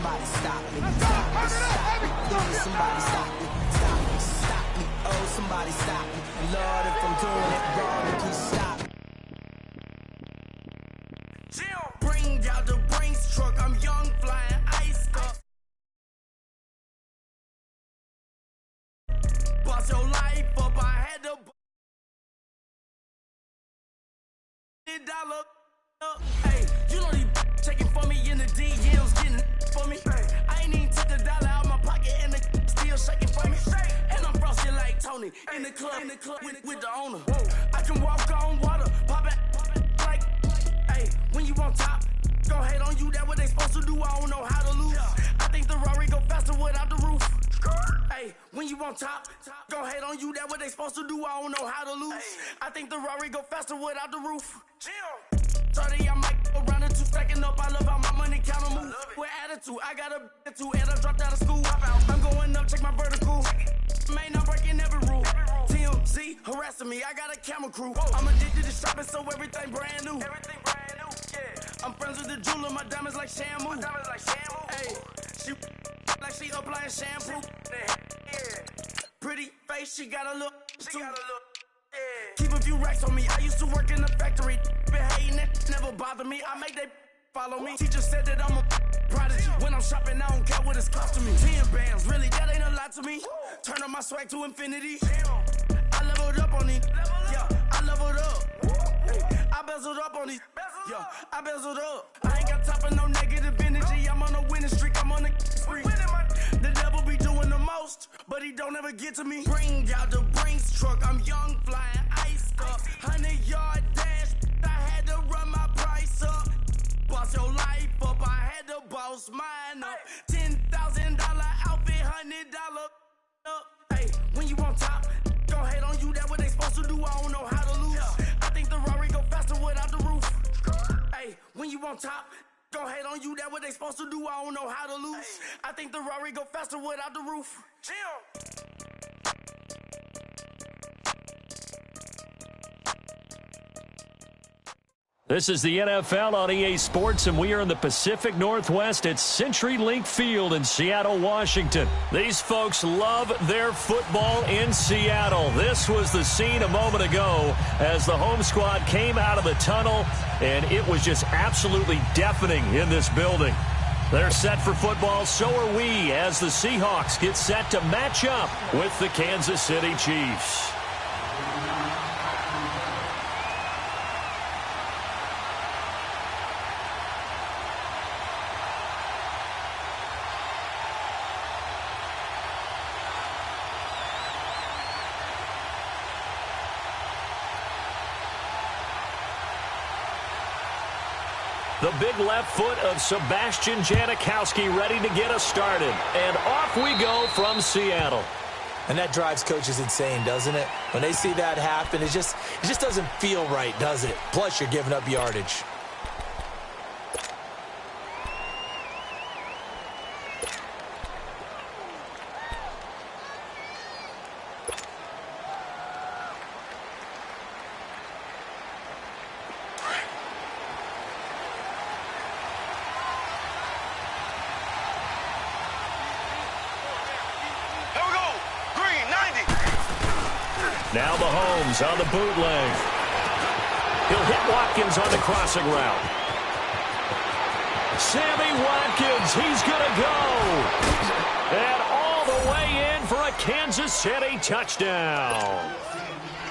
somebody stop me. Stop me, stop me. Please, somebody stop me. Stop me, stop me. Oh, somebody stop me. Lord, if I'm doing it wrong, then please stop me. Bring out the Brinks truck. I'm young, flying ice cup. Bust your life up. I had to $1 Hey, you know these checking for me in the DMs, getting for me. I ain't even took $1 out my pocket and the still shaking for me. And I'm frosted like Tony in the club with the owner. I can walk on water, pop it like, hey, when you on top, go hate on you, that what they supposed to do, I don't know how to lose. I think the Rari go faster without the roof. Hey, when you on top, go hate on you, that what they supposed to do, I don't know how to lose. I think the Rari go faster without the roof. 30, I might go round and two stacking up. I love how my money counter move. With attitude, I got a attitude, and I dropped out of school. I'm going up, check my vertical. Man, I'm breaking every rule. TMZ harassing me, I got a camera crew. I'm addicted to shopping, so everything brand new. I'm friends with the jeweler, my diamonds like Shamu. Hey, she like she applying shampoo. Pretty face, she got a look. Keep a few racks on me. I used to work in the factory. Been hating it, never bother me. I make they follow me. Teacher said that I'm a prodigy. When I'm shopping, I don't care what it's costing me. 10 bands, really, that ain't a lot to me. Turn up my swag to infinity. I leveled up on these. Yeah, I leveled up. I bezeled up on these. Yeah, I bezeled up. I ain't got time for no negative energy. I'm on a winning streak. I'm on a spree. The devil be doing the most, but he don't ever get to me. Bring out the Brinks truck. I'm young, flying ice cup. 100-yard dash. I had to run my price up. Boss your life up. I had to boss mine up. $10,000 outfit, $100 up. Hey, when you on top, go hate on you. That what they supposed to do. I don't know how to lose. I think the Rari go faster without the roof. Hey, when you on top, go hate on you, that what they supposed to do, I don't know how to lose. I think the Rari go faster without the roof. This is the NFL on EA Sports, and we are in the Pacific Northwest at CenturyLink Field in Seattle, Washington. These folks love their football in Seattle. This was the scene a moment ago as the home squad came out of the tunnel, and it was just absolutely deafening in this building. They're set for football, so are we, as the Seahawks get set to match up with the Kansas City Chiefs. The big left foot of Sebastian Janikowski ready to get us started. And off we go from Seattle. And that drives coaches insane, doesn't it? When they see that happen, it just doesn't feel right, does it? Plus, you're giving up yardage. Now Mahomes on the bootleg. He'll hit Watkins on the crossing route. Sammy Watkins, he's going to go. And all the way in for a Kansas City touchdown.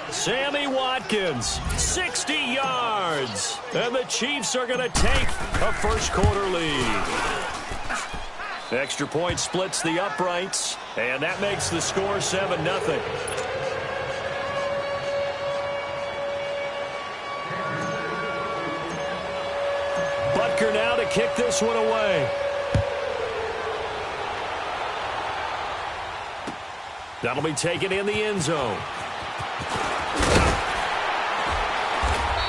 Sammy Watkins, 60 yards. And the Chiefs are going to take a first-quarter lead. Extra point splits the uprights, and that makes the score 7-0. Butker now to kick this one away. That'll be taken in the end zone.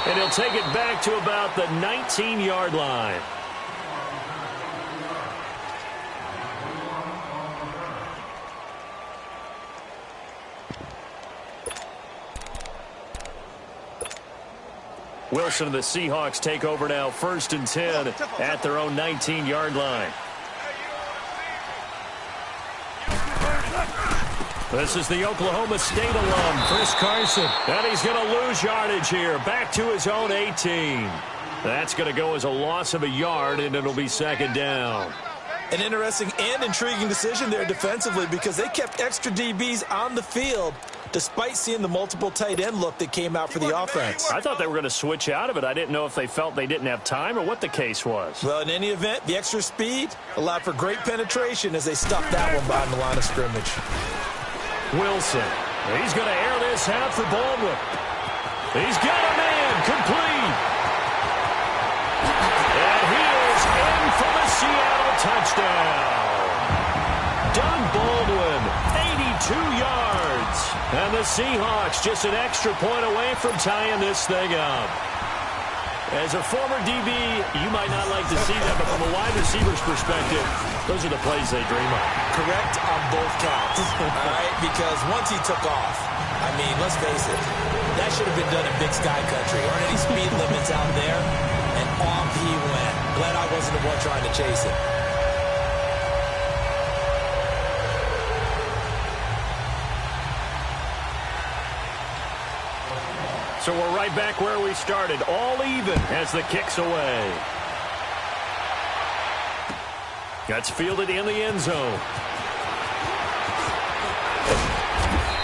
And he'll take it back to about the 19-yard line. Wilson and the Seahawks take over now, 1st and 10 at their own 19-yard line. This is the Oklahoma State alum, Chris Carson. And he's going to lose yardage here. Back to his own 18. That's going to go as a loss of a yard, and it'll be second down. An interesting and intriguing decision there defensively because they kept extra DBs on the field despite seeing the multiple tight end look that came out for the offense. I thought they were going to switch out of it. I didn't know if they felt they didn't have time or what the case was. Well, in any event, the extra speed allowed for great penetration as they stuffed that one behind the line of scrimmage. Wilson. He's going to air this out for Baldwin. He's got a man complete. And he is in for the Seattle touchdown. Doug Baldwin, 82 yards. And the Seahawks just an extra point away from tying this thing up. As a former DB, you might not like to see that, but from a wide receiver's perspective, those are the plays they dream of. Correct on both counts, all right? Because once he took off, I mean, let's face it, that should have been done in Big Sky Country. There aren't any speed limits out there, and off he went. Glad I wasn't the one trying to chase it. So we're right back where we started, all even as the kick's away. That's fielded in the end zone.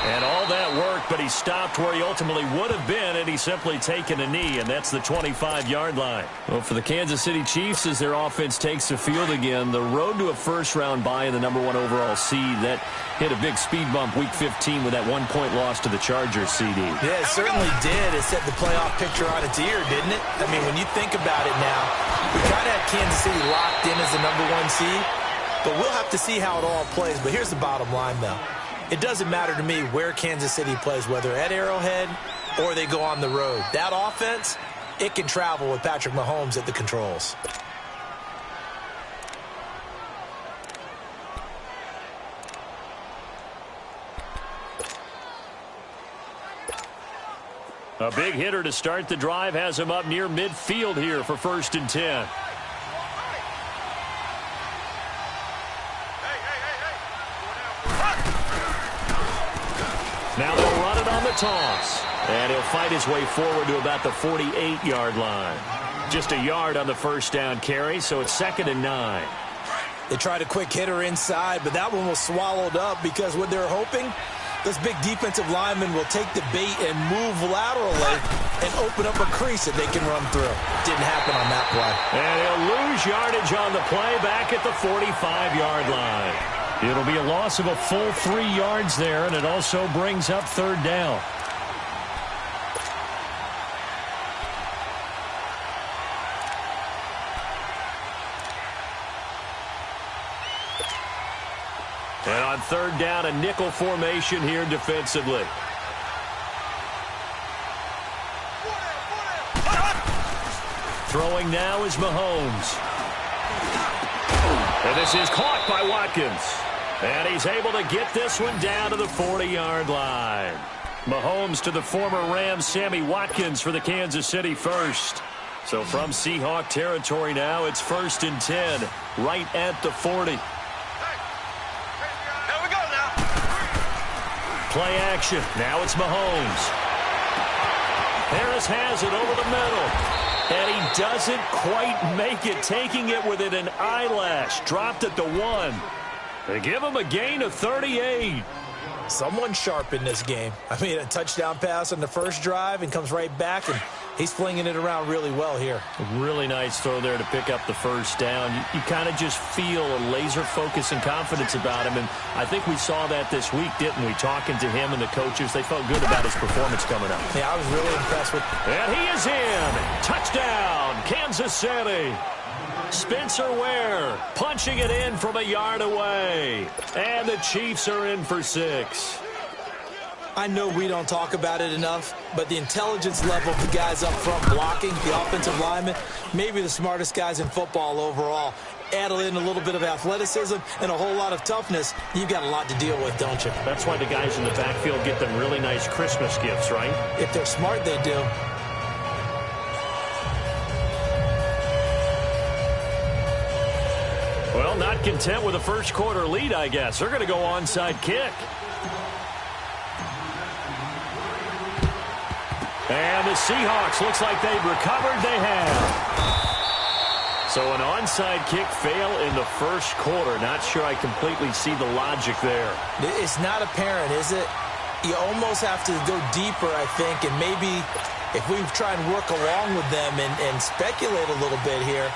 And all that work, but he stopped where he ultimately would have been, and he's simply taken a knee, and that's the 25-yard line. Well, for the Kansas City Chiefs, as their offense takes the field again, the road to a first-round bye in the #1 overall seed, that hit a big speed bump Week 15 with that one-point loss to the Chargers, CD. Yeah, it certainly did. It set the playoff picture on its ear, didn't it? I mean, when you think about it now, we kind of had Kansas City locked in as the #1 seed, but we'll have to see how it all plays. But here's the bottom line, though. It doesn't matter to me where Kansas City plays, whether at Arrowhead or they go on the road. That offense, it can travel with Patrick Mahomes at the controls. A big hitter to start the drive has him up near midfield here for 1st and 10. Now they'll run it on the toss. And he'll fight his way forward to about the 48-yard line. Just a yard on the first down carry, so it's 2nd and 9. They tried a quick hitter inside, but that one was swallowed up because what they're hoping, this big defensive lineman will take the bait and move laterally and open up a crease that they can run through. Didn't happen on that play. And he'll lose yardage on the play back at the 45-yard line. It'll be a loss of a full 3 yards there, and it also brings up 3rd down. And on 3rd down, a nickel formation here defensively. Throwing now is Mahomes. And this is caught by Watkins. And he's able to get this one down to the 40-yard line. Mahomes to the former Rams, Sammy Watkins for the Kansas City first. So from Seahawk territory now, it's 1st and 10, right at the 40. Play action. Now it's Mahomes. Harris has it over the middle. And he doesn't quite make it, taking it within an eyelash. Dropped at the 1. They give him a gain of 38. Someone sharp in this game. I mean, a touchdown pass on the first drive and comes right back, and he's flinging it around really well here. A really nice throw there to pick up the first down. You kind of just feel a laser focus and confidence about him, and I think we saw that this week, didn't we? Talking to him and the coaches, they felt good about his performance coming up. Yeah, I was really impressed with. And he is in. Touchdown, Kansas City. Spencer Ware punching it in from a yard away. And the Chiefs are in for 6. I know we don't talk about it enough, but the intelligence level of the guys up front blocking, the offensive linemen, maybe the smartest guys in football overall. Add in a little bit of athleticism and a whole lot of toughness, you've got a lot to deal with, don't you? That's why the guys in the backfield get them really nice Christmas gifts, right? If they're smart, they do. Well, not content with a first quarter lead, I guess. They're going to go onside kick. the Seahawks. Looks like they've recovered. They have. So an onside kick fail in the first quarter. Not sure I completely see the logic there. It's not apparent, is it? You almost have to go deeper, I think, and maybe if we try and work along with them and speculate a little bit here,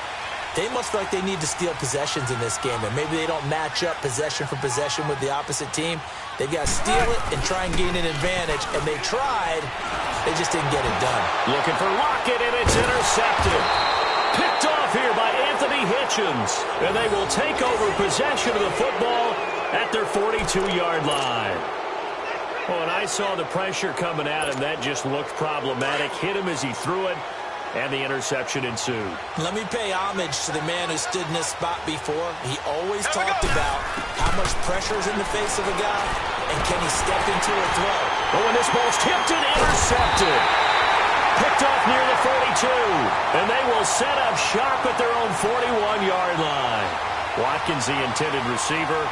they must feel like they need to steal possessions in this game, and maybe they don't match up possession for possession with the opposite team. They've got to steal it and try and gain an advantage, and they tried. They just didn't get it done. Looking for Lockett, and it's intercepted. Picked off here by Anthony Hitchens, and they will take over possession of the football at their 42-yard line. Well, and I saw the pressure coming at him. That just looked problematic. Hit him as he threw it, and the interception ensued. Let me pay homage to the man who stood in this spot before. He always talked about how much pressure is in the face of a guy, and can he step into a throw. Oh, and this ball's tipped and intercepted. Picked off near the 42, and they will set up shop at their own 41-yard line. Watkins, the intended receiver.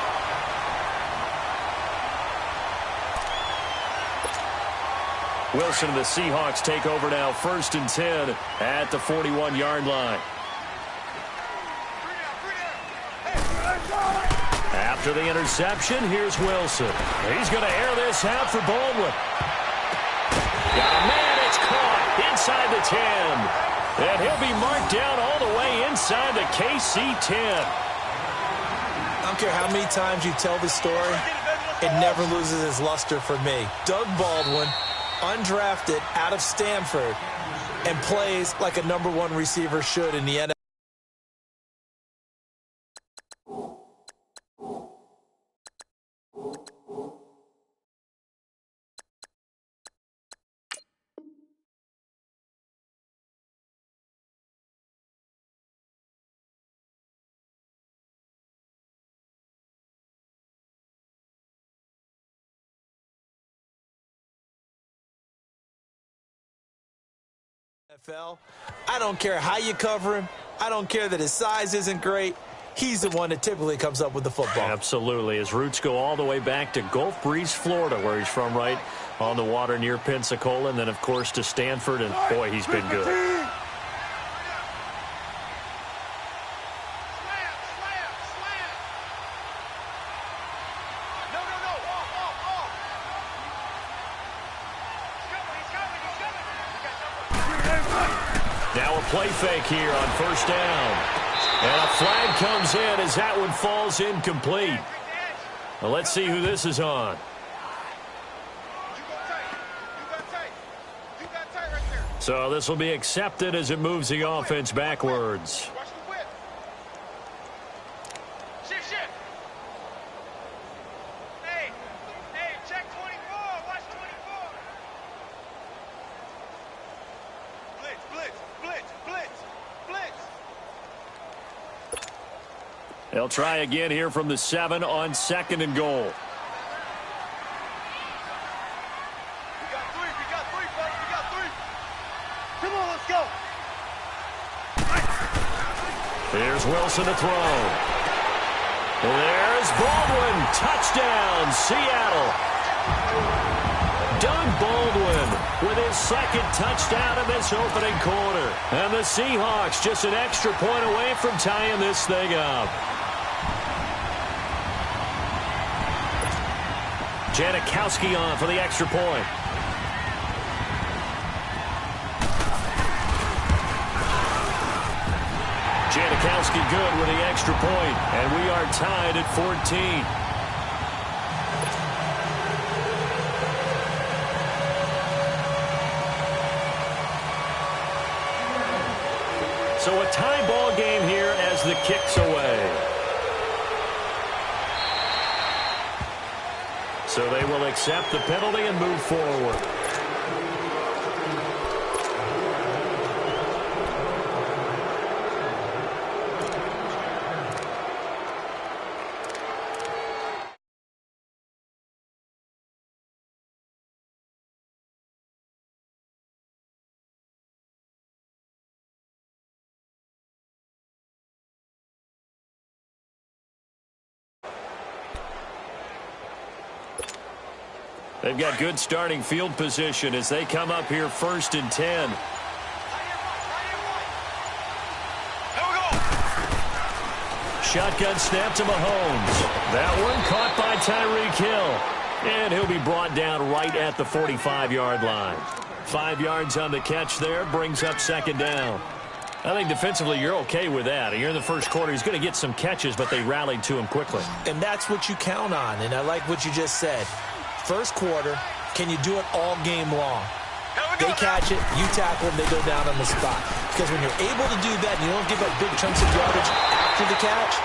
Wilson and the Seahawks take over now, 1st and 10 at the 41-yard line. After the interception, here's Wilson. He's going to air this out for Baldwin. Got a man, it's caught inside the 10. And he'll be marked down all the way inside the KC 10. I don't care how many times you tell the story, it never loses its luster for me. Doug Baldwin, undrafted out of Stanford, and plays like a #1 receiver should in the NFL. I don't care how you cover him. I don't care that his size isn't great. He's the one that typically comes up with the football. Absolutely. His roots go all the way back to Gulf Breeze, Florida, where he's from, right on the water near Pensacola, and then, of course, to Stanford, and, boy, he's been good. Play fake here on 1st down. And a flag comes in as that one falls incomplete. Well, let's see who this is on. So this will be accepted as it moves the offense backwards. They'll try again here from the 7 on 2nd and goal. We got three, buddy. We got 3. Come on, let's go. Here's Wilson to throw. There's Baldwin. Touchdown, Seattle. Doug Baldwin with his 2nd touchdown in this opening quarter. And the Seahawks just an extra point away from tying this thing up. Janikowski on for the extra point. Janikowski good with the extra point, and we are tied at 14. So a tie ball game here as the kick's away. So they will accept the penalty and move forward. They've got good starting field position as they come up here 1st and 10. Shotgun snap to Mahomes. That one caught by Tyreek Hill. And he'll be brought down right at the 45-yard line. 5 yards on the catch there, brings up 2nd down. I think defensively you're okay with that. You're in the first quarter. He's going to get some catches, but they rallied to him quickly. And that's what you count on, and I like what you just said. First quarter, can you do it all game long? They catch it, you tackle them, they go down on the spot. Because when you're able to do that and you don't give up big chunks of yardage after the catch,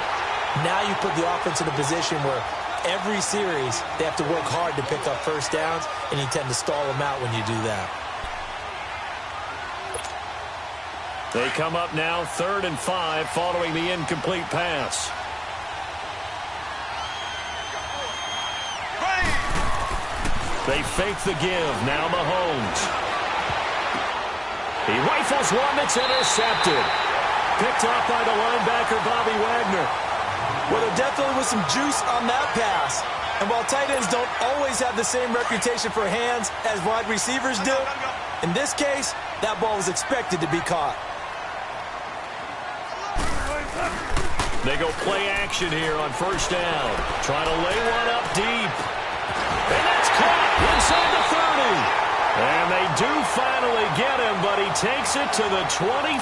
now you put the offense in a position where every series they have to work hard to pick up first downs, and you tend to stall them out when you do that. They come up now 3rd and 5 following the incomplete pass. They fake the give. Now Mahomes. He rifles one that's intercepted. Picked off by the linebacker, Bobby Wagner. Well, there definitely was some juice on that pass. And while tight ends don't always have the same reputation for hands as wide receivers do, in this case, that ball was expected to be caught. They go play action here on 1st down. Trying to lay one up deep. And that's caught inside the 30. And they do finally get him, but he takes it to the 25.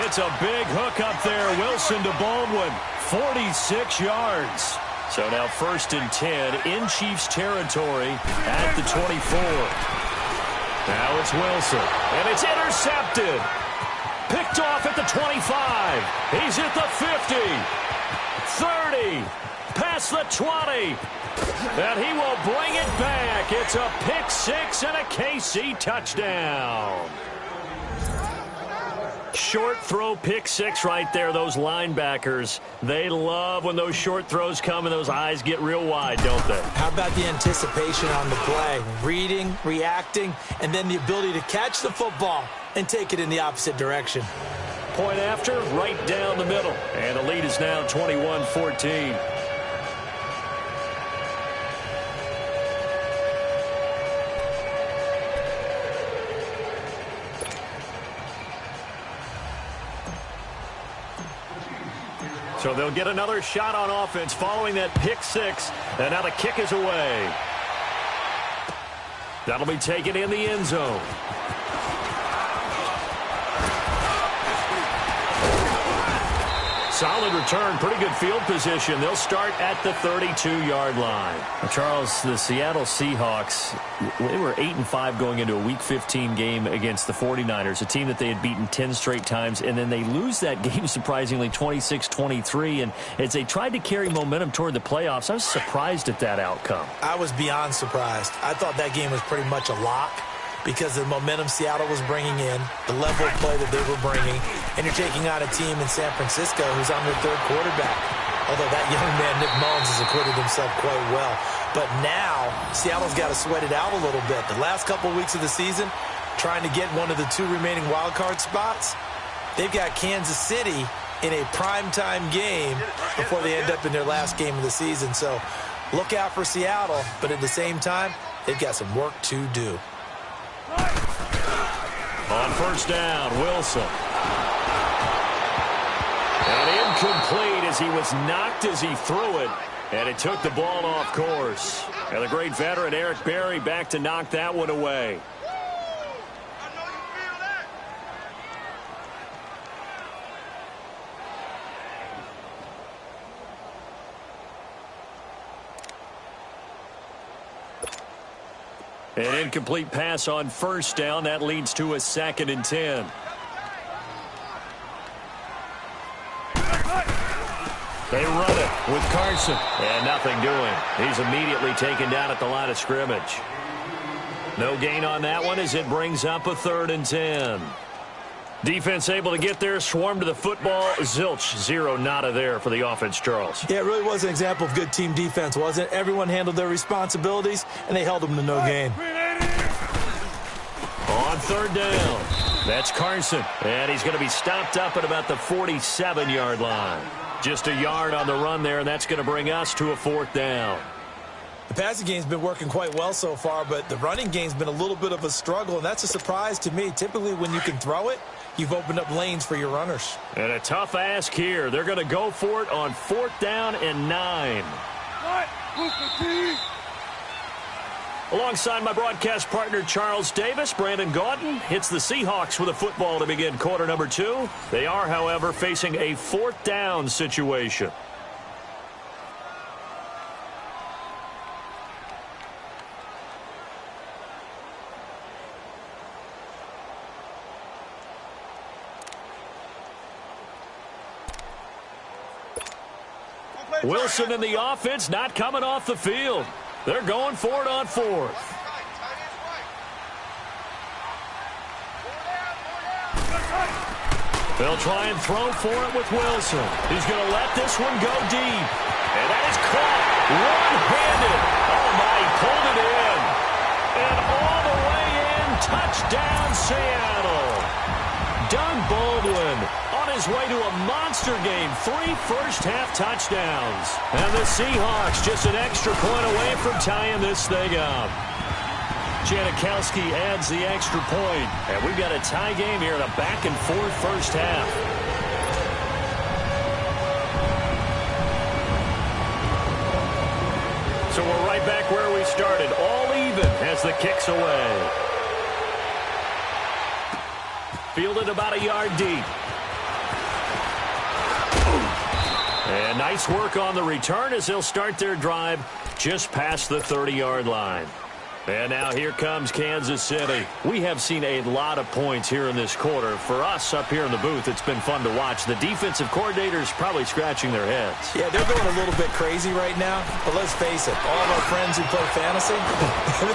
It's a big hook up there. Wilson to Baldwin. 46 yards. So now 1st and 10 in Chiefs territory at the 24. Now it's Wilson. And it's intercepted. Picked off at the 25. He's at the 50. 30. Past the 20. And he will bring it back. It's a pick 6 and a KC touchdown. Short throw pick 6 right there. Those linebackers, they love when those short throws come and those eyes get real wide, don't they? How about the anticipation on the play? Reading, reacting, and then the ability to catch the football and take it in the opposite direction. Point after, right down the middle. And the lead is now 21-14. So they'll get another shot on offense following that pick 6. And now the kick is away. That'll be taken in the end zone. Solid return, pretty good field position. They'll start at the 32-yard line. Now, Charles, the Seattle Seahawks, they were 8-5 going into a Week 15 game against the 49ers, a team that they had beaten 10 straight times, and then they lose that game surprisingly 26-23, and as they tried to carry momentum toward the playoffs, I was surprised at that outcome. I was beyond surprised. I thought that game was pretty much a lock, because of the momentum Seattle was bringing in, the level of play that they were bringing, and you're taking on a team in San Francisco who's on their 3rd quarterback. Although that young man, Nick Mullins, has acquitted himself quite well. But now, Seattle's got to sweat it out a little bit. The last couple weeks of the season, trying to get one of the 2 remaining wild card spots, they've got Kansas City in a primetime game before they end up in their last game of the season. So look out for Seattle, but at the same time, they've got some work to do. On 1st down, Wilson. And incomplete as he was knocked as he threw it. And it took the ball off course. And the great veteran Eric Berry back to knock that one away. An incomplete pass on 1st down. That leads to a 2nd and 10. They run it with Carson. And nothing doing. He's immediately taken down at the line of scrimmage. No gain on that one as it brings up a 3rd and 10. Defense able to get there, swarm to the football. Zilch, 0 nada there for the offense, Charles. Yeah, it really was an example of good team defense, wasn't it? Everyone handled their responsibilities, and they held them to no gain. On 3rd down, that's Carson. And he's going to be stopped up at about the 47-yard line. Just a yard on the run there, and that's going to bring us to a 4th down. The passing game's been working quite well so far, but the running game's been a little bit of a struggle, and that's a surprise to me. Typically, when you can throw it, you've opened up lanes for your runners. And a tough ask here. They're going to go for it on 4th down and 9. Alongside my broadcast partner, Charles Davis, Brandon Gaudin hits the Seahawks with a football to begin quarter number 2. They are, however, facing a 4th down situation. Wilson in the offense, not coming off the field. They're going for it on 4th. They'll try and throw for it with Wilson. He's going to let this one go deep. And that is caught one-handed. Oh, my, he pulled it in. And all the way in, touchdown Seattle. Doug Baldwin on his way to a monster game, 3 first-half touchdowns. And the Seahawks just an extra point away from tying this thing up. Janikowski adds the extra point. And we've got a tie game here in a back-and-forth first half. So we're right back where we started, all even as the kick's away. Fielded about a yard deep. And nice work on the return as they'll start their drive just past the 30-yard line. And now here comes Kansas City. We have seen a lot of points here in this quarter. For us up here in the booth, it's been fun to watch. The defensive coordinators probably scratching their heads. Yeah, they're going a little bit crazy right now. But let's face it, all of our friends who play fantasy,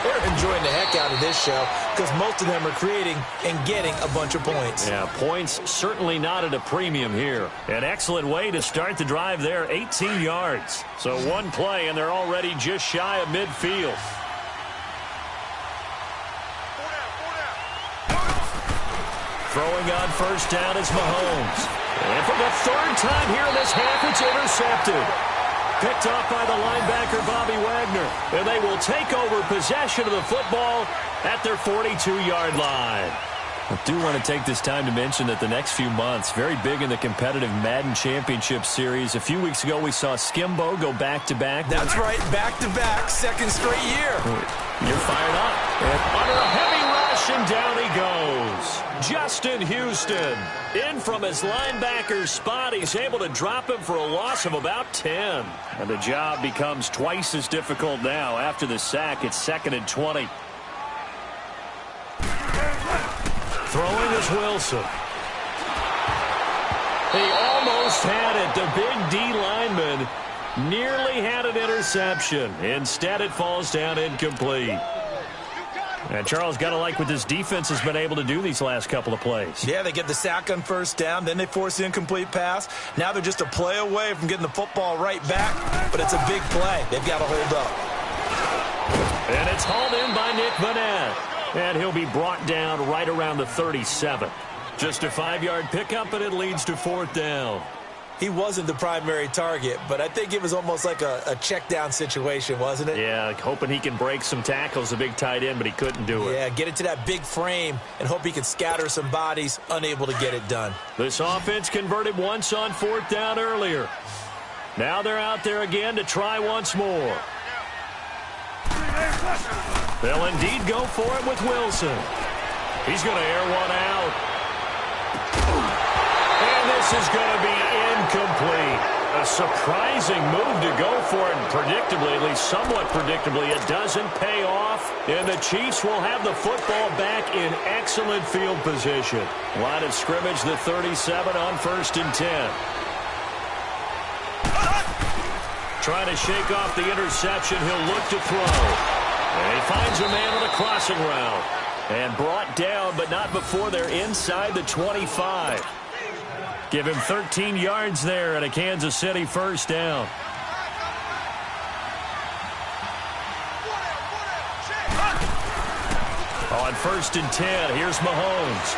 they're enjoying the heck out of this show because most of them are creating and getting a bunch of points. Yeah, points certainly not at a premium here. An excellent way to start the drive there, 18 yards. So one play, and they're already just shy of midfield. Throwing on first down is Mahomes. And for the 3rd time here in this half, it's intercepted. Picked off by the linebacker, Bobby Wagner. And they will take over possession of the football at their 42-yard line. I do want to take this time to mention that the next few months, very big in the competitive Madden Championship Series. A few weeks ago, we saw Skimbo go back-to-back. That's right, back-to-back, 2nd straight year. You're fired up. And under a heavy rush, and down he goes. Justin Houston in from his linebacker spot. He's able to drop him for a loss of about 10. And the job becomes twice as difficult now after the sack. It's 2nd and 20. Throwing is Wilson. He almost had it. The big D lineman nearly had an interception. Instead, it falls down incomplete. And Charles, got to like what this defense has been able to do these last couple of plays. Yeah, they get the sack on first down, then they force the incomplete pass. Now they're just a play away from getting the football right back, but it's a big play. They've got to hold up. And it's hauled in by Nick Vanette. And he'll be brought down right around the 37. Just a 5-yard pickup, and it leads to 4th down. He wasn't the primary target, but I think it was almost like a check down situation, wasn't it? Yeah, like hoping he can break some tackles, a big tight end, but he couldn't do it. Yeah, get it to that big frame and hope he can scatter some bodies, unable to get it done. This offense converted once on 4th down earlier. Now they're out there again to try once more. They'll indeed go for it with Wilson. He's going to air one out. And this is going to be incomplete. A surprising move to go for it, and predictably, at least somewhat predictably, it doesn't pay off. And the Chiefs will have the football back in excellent field position. Line of scrimmage, the 37 on 1st and 10. Trying to shake off the interception. He'll look to throw. And he finds a man on a crossing route. And brought down, but not before they're inside the 25. Give him 13 yards there at a Kansas City first down. On 1st and 10, here's Mahomes.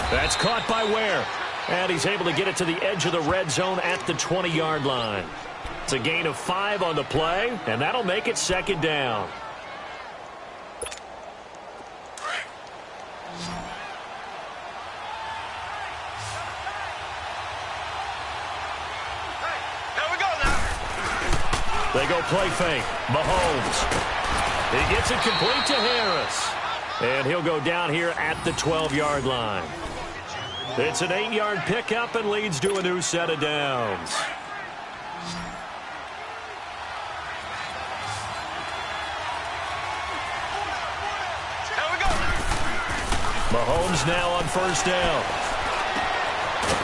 That's caught by Ware. And he's able to get it to the edge of the red zone at the 20-yard line. It's a gain of 5 on the play, and that'll make it 2nd down. They go play fake. Mahomes. He gets it complete to Harris. And he'll go down here at the 12-yard line. It's an 8-yard pickup and leads to a new set of downs. Mahomes now on 1st down.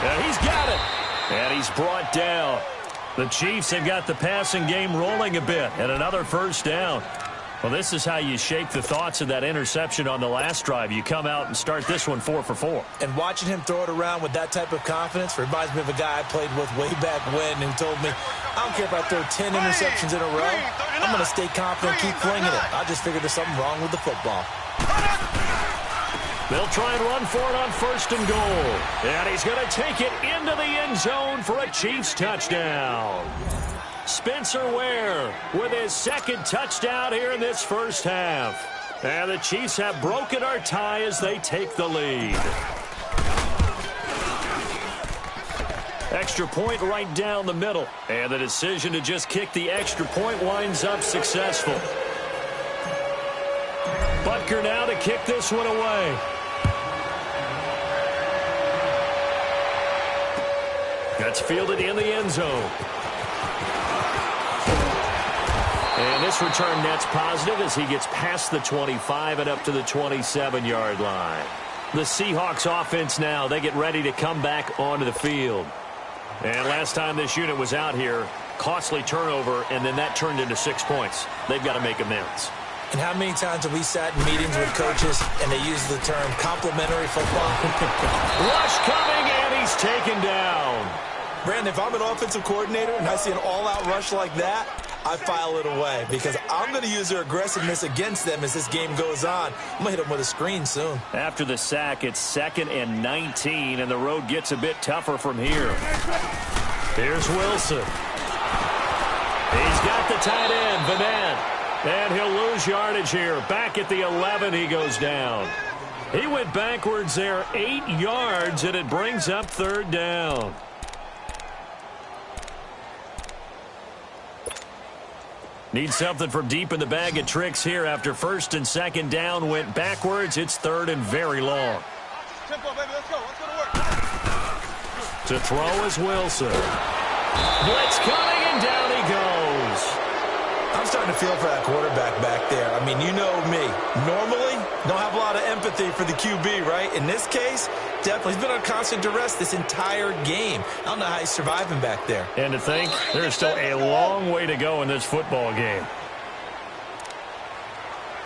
And he's got it. And he's brought down. The Chiefs have got the passing game rolling a bit, and another 1st down. Well, this is how you shake the thoughts of that interception on the last drive. You come out and start this one 4 for 4. And watching him throw it around with that type of confidence reminds me of a guy I played with way back when who told me, I don't care if I throw 10 interceptions in a row. I'm going to stay confident, keep flinging it. I just figured there's something wrong with the football. They'll try and run for it on 1st and goal. And he's going to take it into the end zone for a Chiefs touchdown. Spencer Ware with his 2nd touchdown here in this 1st half. And the Chiefs have broken our tie as they take the lead. Extra point right down the middle. And the decision to just kick the extra point winds up successful. Butker now to kick this one away. That's fielded in the end zone. And this return net's positive as he gets past the 25 and up to the 27-yard line. The Seahawks offense now, they get ready to come back onto the field. And last time this unit was out here, costly turnover, and then that turned into 6 points. They've got to make amends. And how many times have we sat in meetings with coaches and they use the term complimentary football? Rush coming, and he's taken down. Brandon, if I'm an offensive coordinator and I see an all-out rush like that, I file it away because I'm going to use their aggressiveness against them as this game goes on. I'm going to hit them with a screen soon. After the sack, it's 2nd and 19, and the road gets a bit tougher from here. Here's Wilson. He's got the tight end, Vanette. And he'll lose yardage here. Back at the 11, he goes down. He went backwards there 8 yards, and it brings up 3rd down. Need something from deep in the bag of tricks here after 1st and 2nd down went backwards. It's 3rd and very long. Tempo, baby. Let's go. Let's go to work. To throw is Wilson. Blitz coming, and down he goes. I'm starting to feel for that quarterback back there. I mean, you know me. Normally, don't have a lot of empathy for the QB, right? In this case, definitely. He's been on constant duress this entire game. I don't know how he's surviving back there. And to think, there's still a long way to go in this football game.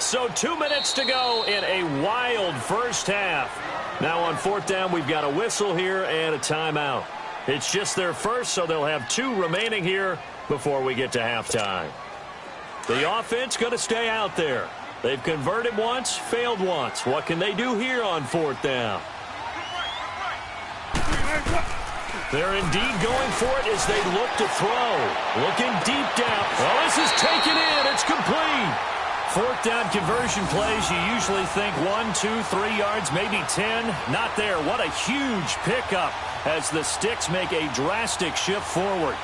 So 2 minutes to go in a wild 1st half. Now on 4th down, we've got a whistle here and a timeout. It's just their first, so they'll have 2 remaining here before we get to halftime. The offense going to stay out there. They've converted once, failed once. What can they do here on 4th down? They're indeed going for it as they look to throw. Looking deep down. Well, this is taken in. It's complete. 4th down conversion plays, you usually think 1, 2, 3 yards, maybe 10. Not there. What a huge pickup as the Sticks make a drastic shift forward.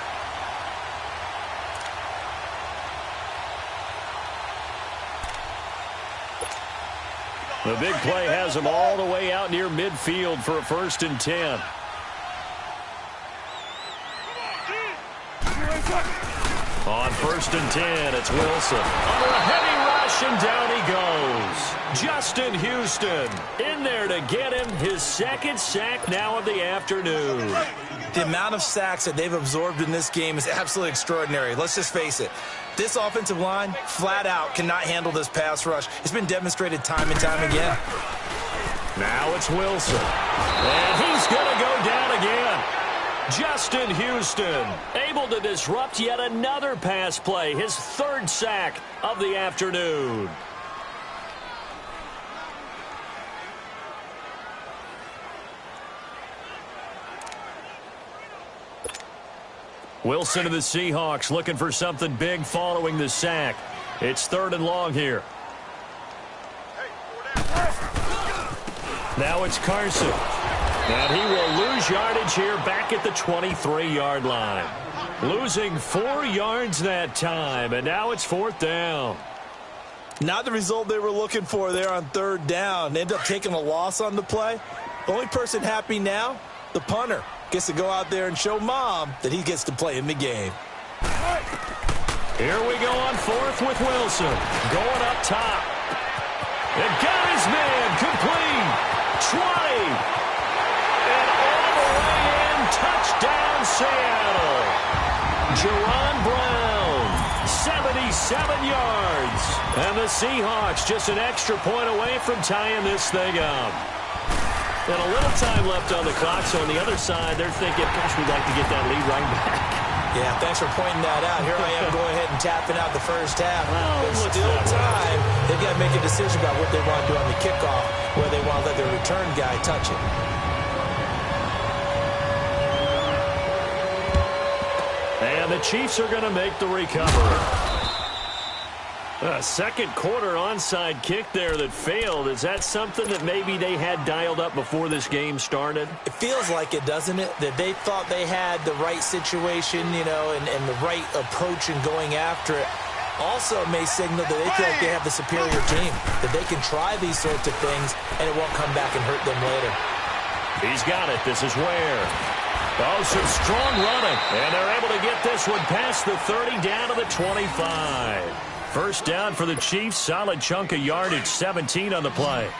The big play has them all the way out near midfield for a 1st and 10. On 1st and 10, it's Wilson. Under a heavy rush, and down he goes. Justin Houston in there to get him his 2nd sack now of the afternoon. The amount of sacks that they've absorbed in this game is absolutely extraordinary. Let's just face it. This offensive line, flat out, cannot handle this pass rush. It's been demonstrated time and time again. Now it's Wilson. And he's going to go down again. Justin Houston able to disrupt yet another pass play. His 3rd sack of the afternoon. Wilson and the Seahawks looking for something big following the sack. It's 3rd and long here. Now it's Carson. And he will lose yardage here back at the 23-yard line. Losing 4 yards that time, and now it's 4th down. Not the result they were looking for there on 3rd down. They ended up taking a loss on the play. The only person happy now, the punter, gets to go out there and show Mom that he gets to play in the game. Here we go on 4th with Wilson. Going up top. And got his man complete. 20. And all the way in. Touchdown, Seattle. Jerron Brown, 77 yards. And the Seahawks just an extra point away from tying this thing up. And a little time left on the clock, so on the other side, they're thinking, gosh, we'd like to get that lead right back. Yeah, thanks for pointing that out. Here I am going ahead and tapping out the first half. Well, there's still time. They've got to make a decision about what they want to do on the kickoff, where they want to let their return guy touch it. And the Chiefs are going to make the recovery. A second quarter onside kick there that failed. Is that something that maybe they had dialed up before this game started? It feels like it, doesn't it? That they thought they had the right situation, you know, and the right approach in going after it. Also may signal that they feel like they have the superior team, that they can try these sorts of things and it won't come back and hurt them later. He's got it. This is where. Oh, some strong running. And they're able to get this one past the 30 down to the 25. First down for the Chiefs. Solid chunk of yardage. 17 on the play.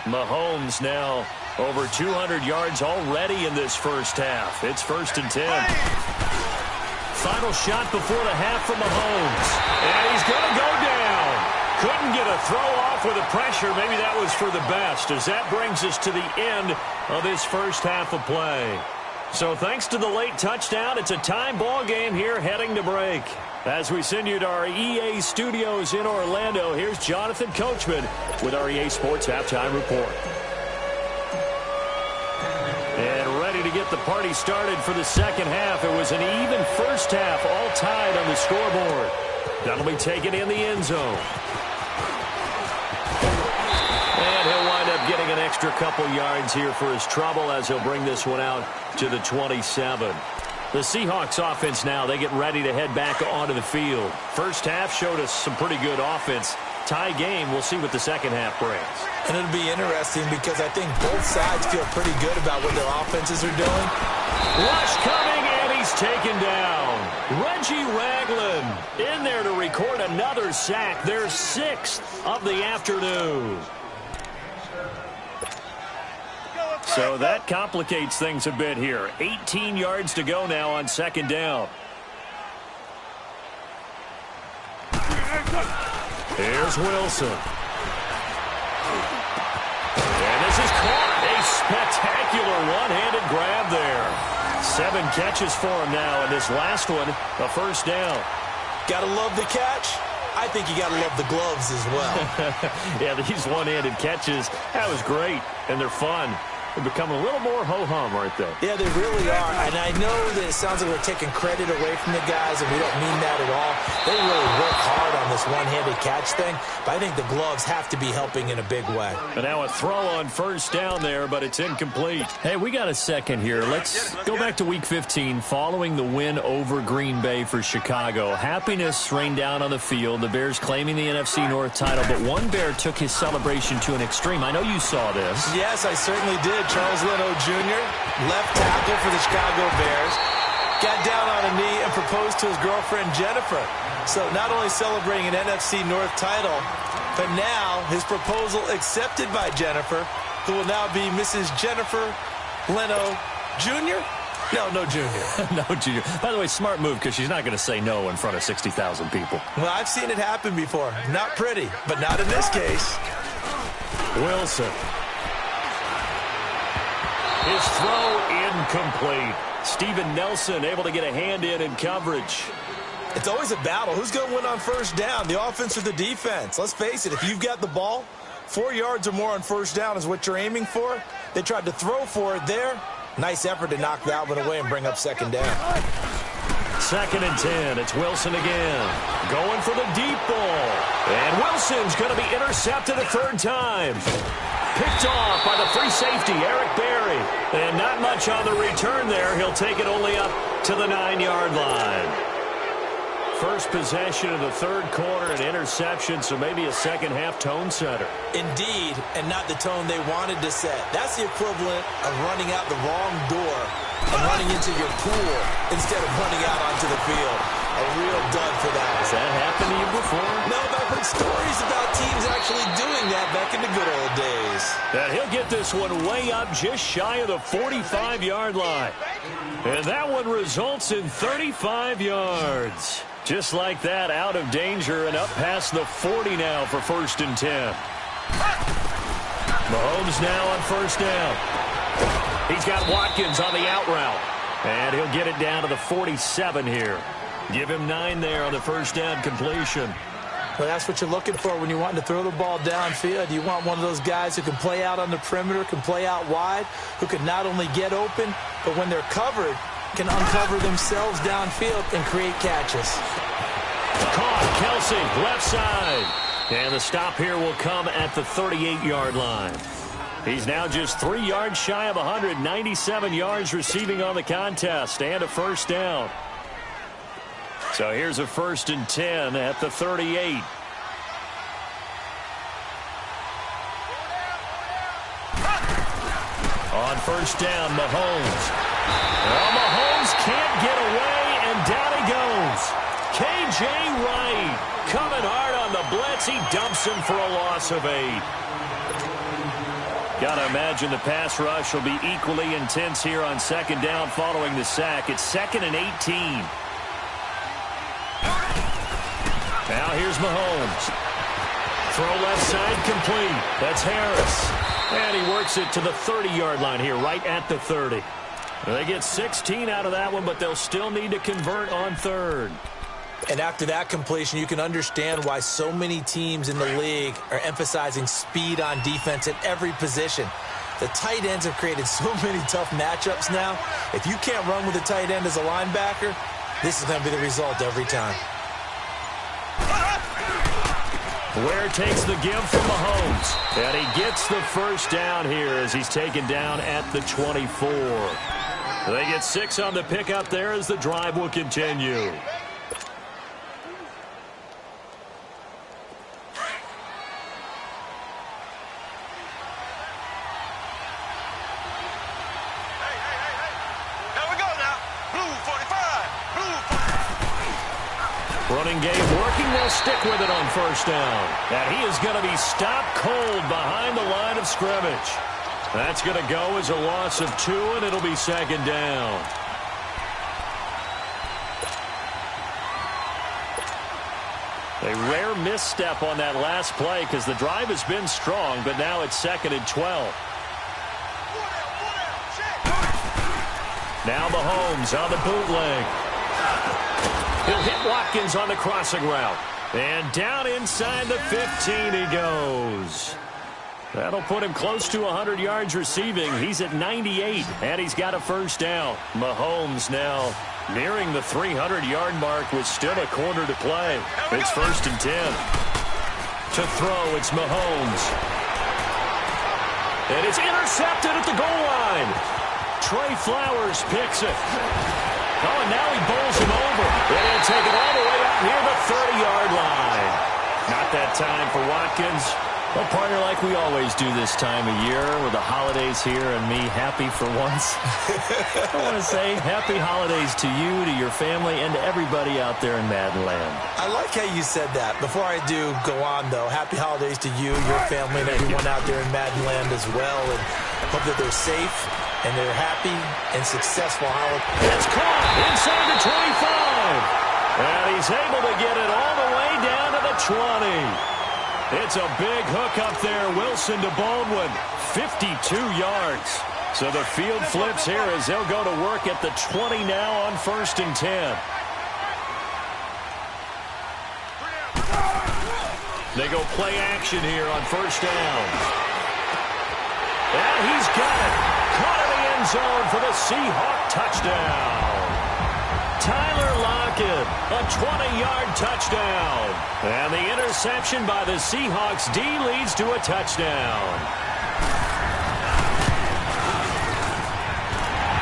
Mahomes now over 200 yards already in this first half. It's 1st and 10. Final shot before the half from Mahomes. And he's going to go down. Couldn't get a throw off with the pressure. Maybe that was for the best, as that brings us to the end of this first half of play. So thanks to the late touchdown, it's a tie ball game here heading to break. As we send you to our EA studios in Orlando, here's Jonathan Coachman with our EA Sports Halftime Report. And ready to get the party started for the second half. It was an even first half, all tied on the scoreboard. That'll be taken in the end zone. And he'll wind up getting an extra couple yards here for his trouble as he'll bring this one out to the 27. The Seahawks offense now, they get ready to head back onto the field. First half showed us some pretty good offense. Tie game, we'll see what the second half brings. And it'll be interesting because I think both sides feel pretty good about what their offenses are doing. Rush coming, and he's taken down. Reggie Ragland in there to record another sack. Their 6th of the afternoon. So that complicates things a bit here. 18 yards to go now on second down. Here's Wilson. And this is caught. A spectacular one-handed grab there. 7 catches for him now, and this last one, a first down. Gotta love the catch. I think you gotta love the gloves as well. Yeah, these one-handed catches, that was great, and they're fun. They're becoming a little more ho-hum, aren't they? Yeah, they really are. And I know that it sounds like we're taking credit away from the guys, and we don't mean that at all. They really work hard on this one-handed catch thing, but I think the gloves have to be helping in a big way. And now a throw on first down there, but it's incomplete. Hey, we got a second here. Let's go back to Week 15 following the win over Green Bay for Chicago. Happiness rained down on the field. The Bears claiming the NFC North title, but one Bear took his celebration to an extreme. I know you saw this. Yes, I certainly did. Charles Leno Jr., left tackle for the Chicago Bears, got down on a knee and proposed to his girlfriend Jennifer. So not only celebrating an NFC North title, but now his proposal accepted by Jennifer, who will now be Mrs. Jennifer Leno Jr.? No Jr. No Jr. By the way, smart move, because she's not going to say no in front of 60,000 people. Well, I've seen it happen before. Not pretty, but not in this case. Wilson. His throw incomplete. Steven Nelson able to get a hand in coverage. It's always a battle. Who's going to win on first down, the offense or the defense? Let's face it, if you've got the ball, 4 yards or more on first down is what you're aiming for. They tried to throw for it there. Nice effort to knock that one away and bring up second down. 2nd and 10. It's Wilson again. Going for the deep ball. And Wilson's going to be intercepted a third time. Picked off by the free safety, Eric Berry. And not much on the return there. He'll take it only up to the 9-yard line. First possession of the third quarter, an interception, so maybe a second-half tone setter. Indeed, and not the tone they wanted to set. That's the equivalent of running out the wrong door and running into your pool instead of running out onto the field. A real dud for that. Has that happened to you before? No, but I've heard stories about teams actually doing that back in the good old days. And he'll get this one way up just shy of the 45-yard line. And that one results in 35 yards. Just like that, out of danger and up past the 40 now for 1st and 10. Mahomes now on 1st down. He's got Watkins on the out route. And he'll get it down to the 47 here. Give him 9 there on the 1st down completion. Well, that's what you're looking for when you want to throw the ball downfield. You want one of those guys who can play out on the perimeter, can play out wide, who can not only get open, but when they're covered, can uncover themselves downfield and create catches. Caught, Kelsey, left side. And the stop here will come at the 38-yard line. He's now just 3 yards shy of 197 yards receiving on the contest and a 1st down. So here's a 1st and 10 at the 38. On 1st down, Mahomes. Well, Mahomes can't get away, and down he goes. K.J. Wright coming hard on the blitz. He dumps him for a loss of 8. Got to imagine the pass rush will be equally intense here on 2nd down following the sack. It's 2nd and 18. Now here's Mahomes. Throw left side complete. That's Harris. And he works it to the 30-yard line here, right at the 30. They get 16 out of that one, but they'll still need to convert on 3rd. And after that completion, you can understand why so many teams in the league are emphasizing speed on defense at every position. The tight ends have created so many tough matchups now. If you can't run with a tight end as a linebacker, this is going to be the result every time. Ware takes the give from Mahomes. And he gets the 1st down here as he's taken down at the 24. They get 6 on the pickup there as the drive will continue. Running game working. They'll stick with it on 1st down. And he is going to be stopped cold behind the line of scrimmage. That's going to go as a loss of 2, and it'll be 2nd down. A rare misstep on that last play because the drive has been strong, but now it's 2nd and 12. Now Mahomes on the bootleg. He'll hit Watkins on the crossing route. And down inside the 15 he goes. That'll put him close to 100 yards receiving. He's at 98, and he's got a 1st down. Mahomes now nearing the 300-yard mark with still a quarter to play. It's 1st and 10. To throw, it's Mahomes. And it's intercepted at the goal line. Trey Flowers picks it. Oh, and now he bowls him over. And he'll take it all the way up near the 30-yard line. Not that time for Watkins. Well, partner, like we always do this time of year with the holidays here and me happy for once. I want to say happy holidays to you, to your family, and to everybody out there in Madden Land. I like how you said that. Before I do go on, though, happy holidays to you, your family, and everyone out there in Madden Land as well. And hope that they're safe and they're happy and successful holidays. It's caught inside the 25. And he's able to get it all the way down to the 20. It's a big hook up there. Wilson to Baldwin. 52 yards. So the field flips here as they'll go to work at the 20 now on 1st and 10. They go play action here on 1st down. And he's got it. Caught in the end zone for the Seahawk touchdown. Tyler Lockett, a 20-yard touchdown. And the interception by the Seahawks D leads to a touchdown.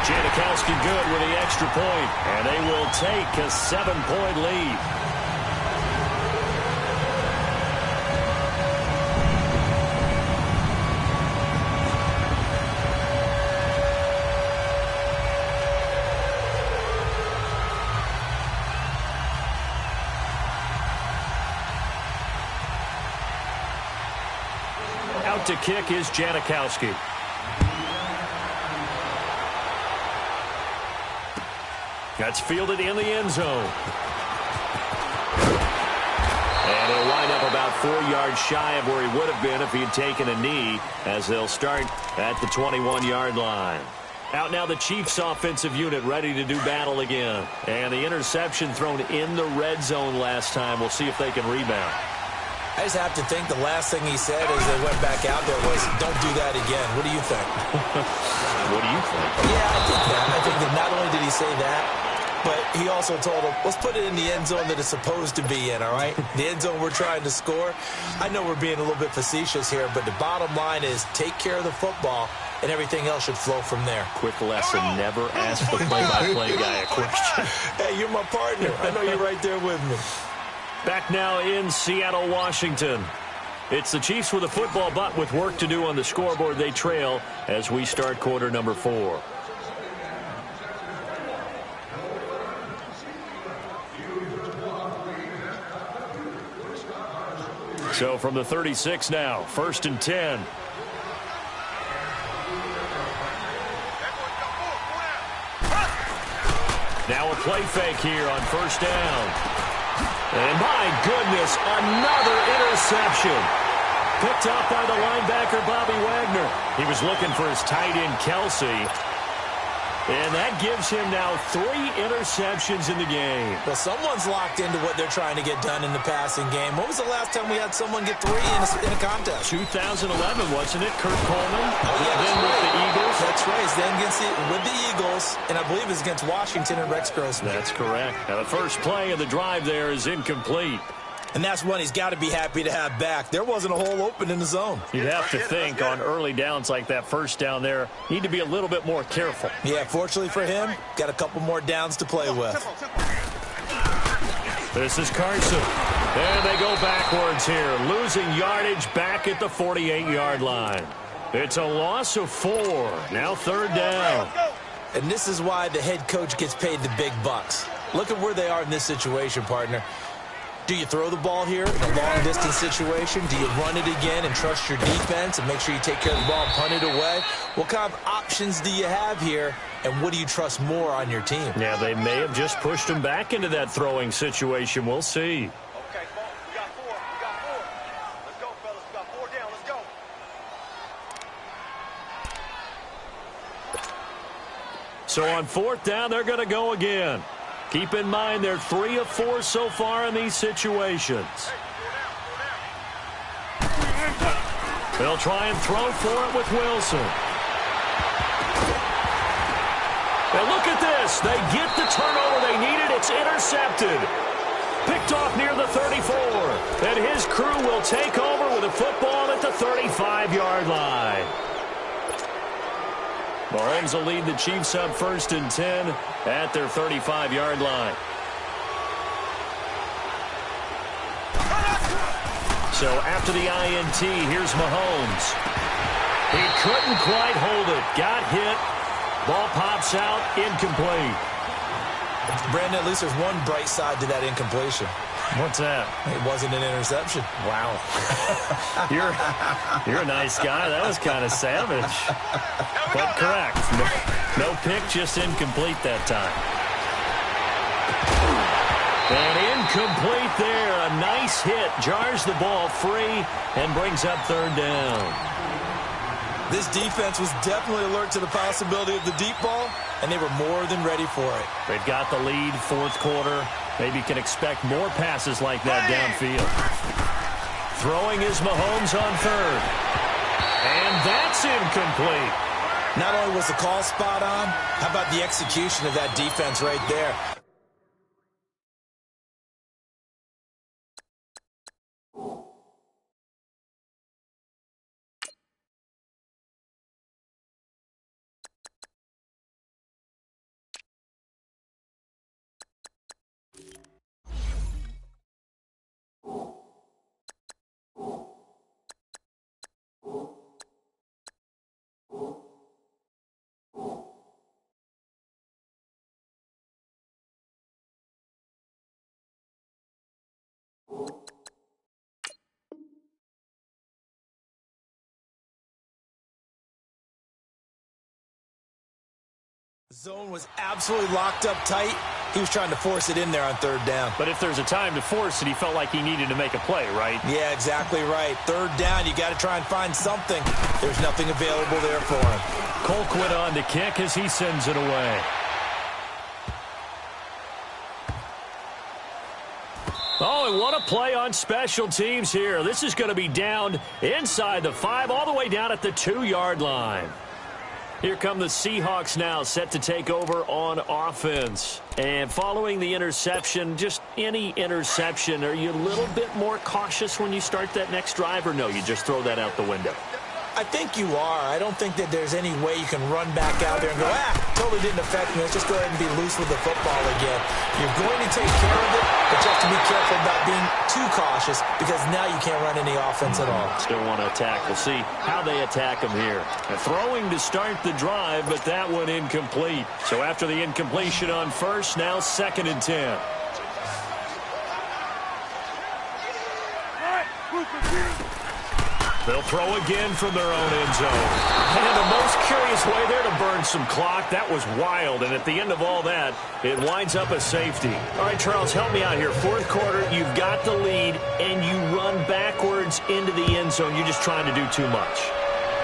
Janikowski good with the extra point, and they will take a 7-point lead. Out to kick is Janikowski. That's fielded in the end zone. And he'll wind up about 4 yards shy of where he would have been if he had taken a knee, as they'll start at the 21-yard line. Out now the Chiefs offensive unit ready to do battle again. And the interception thrown in the red zone last time. We'll see if they can rebound. I just have to think the last thing he said as they went back out there was, don't do that again. What do you think? What do you think? Yeah, I think that. I think that not only did he say that, but he also told him, let's put it in the end zone that it's supposed to be in, all right? The end zone we're trying to score. I know we're being a little bit facetious here, but the bottom line is take care of the football, and everything else should flow from there. Quick lesson, never ask the play-by-play guy a question. Hey, you're my partner. I know you're right there with me. Back now in Seattle, Washington. It's the Chiefs with a football, but with work to do on the scoreboard. They trail as we start quarter number 4. So from the 36 now, 1st and 10. Now a play fake here on 1st down. And my goodness, another interception. Picked up by the linebacker, Bobby Wagner. He was looking for his tight end, Kelsey. And that gives him now 3 interceptions in the game. Well, someone's locked into what they're trying to get done in the passing game. When was the last time we had someone get 3 in a contest? 2011, wasn't it? Kurt Coleman? Oh, yeah, then with the Eagles. That's right. Then with the Eagles, and I believe it's against Washington and Rex Grossman. That's correct. Now, the first play of the drive there is incomplete. And that's one he's got to be happy to have back. There wasn't a hole open in the zone. You'd have to think on early downs like that first down there, need to be a little bit more careful. Yeah, fortunately for him, got a couple more downs to play with. This is Carson. And they go backwards here, losing yardage back at the 48-yard line. It's a loss of 4. Now 3rd down. And this is why the head coach gets paid the big bucks. Look at where they are in this situation, partner. Do you throw the ball here in a long-distance situation? Do you run it again and trust your defense and make sure you take care of the ball and punt it away? What kind of options do you have here, and what do you trust more on your team? Yeah, they may have just pushed him back into that throwing situation. We'll see. Okay, we got 4. We got 4. Let's go, fellas. We got 4 down. Let's go. So on 4th down, they're going to go again. Keep in mind they're 3 of 4 so far in these situations. They'll try and throw for it with Wilson. And look at this. They get the turnover they needed. It's intercepted. Picked off near the 34. And his crew will take over with a football at the 35-yard line. Mahomes will lead the Chiefs up 1st and 10 at their 35-yard line. So after the INT, here's Mahomes. He couldn't quite hold it. Got hit. Ball pops out. Incomplete. Brandon, at least there's one bright side to that incompletion. What's that? It wasn't an interception. Wow. You're a nice guy. That was kind of savage. But correct. No pick, just incomplete that time. And incomplete there. A nice hit. Jars the ball free and brings up 3rd down. This defense was definitely alert to the possibility of the deep ball, and they were more than ready for it. They've got the lead, 4th quarter. Maybe can expect more passes like that downfield. Throwing is Mahomes on 3rd. And that's incomplete. Not only was the call spot on, how about the execution of that defense right there? Zone was absolutely locked up tight. He was trying to force it in there on third down. But if there's a time to force it, he felt like he needed to make a play, right? Yeah, exactly right. Third down, you got to try and find something. There's nothing available there for him. Colquitt on to kick as he sends it away. Oh, and what a play on special teams here. This is going to be down inside the 5, all the way down at the 2-yard line. Here come the Seahawks now, set to take over on offense. And following the interception, just any interception, are you a little bit more cautious when you start that next drive, or no, you just throw that out the window? I think you are. I don't think that there's any way you can run back out there and go, totally didn't affect me. Let's just go ahead and be loose with the football again. You're going to take care of it, but you have to be careful about being too cautious because now you can't run any offense at all. Still want to attack. We'll see how they attack them here. Throwing to start the drive, but that one incomplete. So after the incompletion on first, now 2nd and 10. They'll throw again from their own end zone. And in the most curious way there to burn some clock. That was wild. And at the end of all that, it winds up a safety. All right, Charles, help me out here. Fourth quarter, you've got the lead, and you run backwards into the end zone. You're just trying to do too much.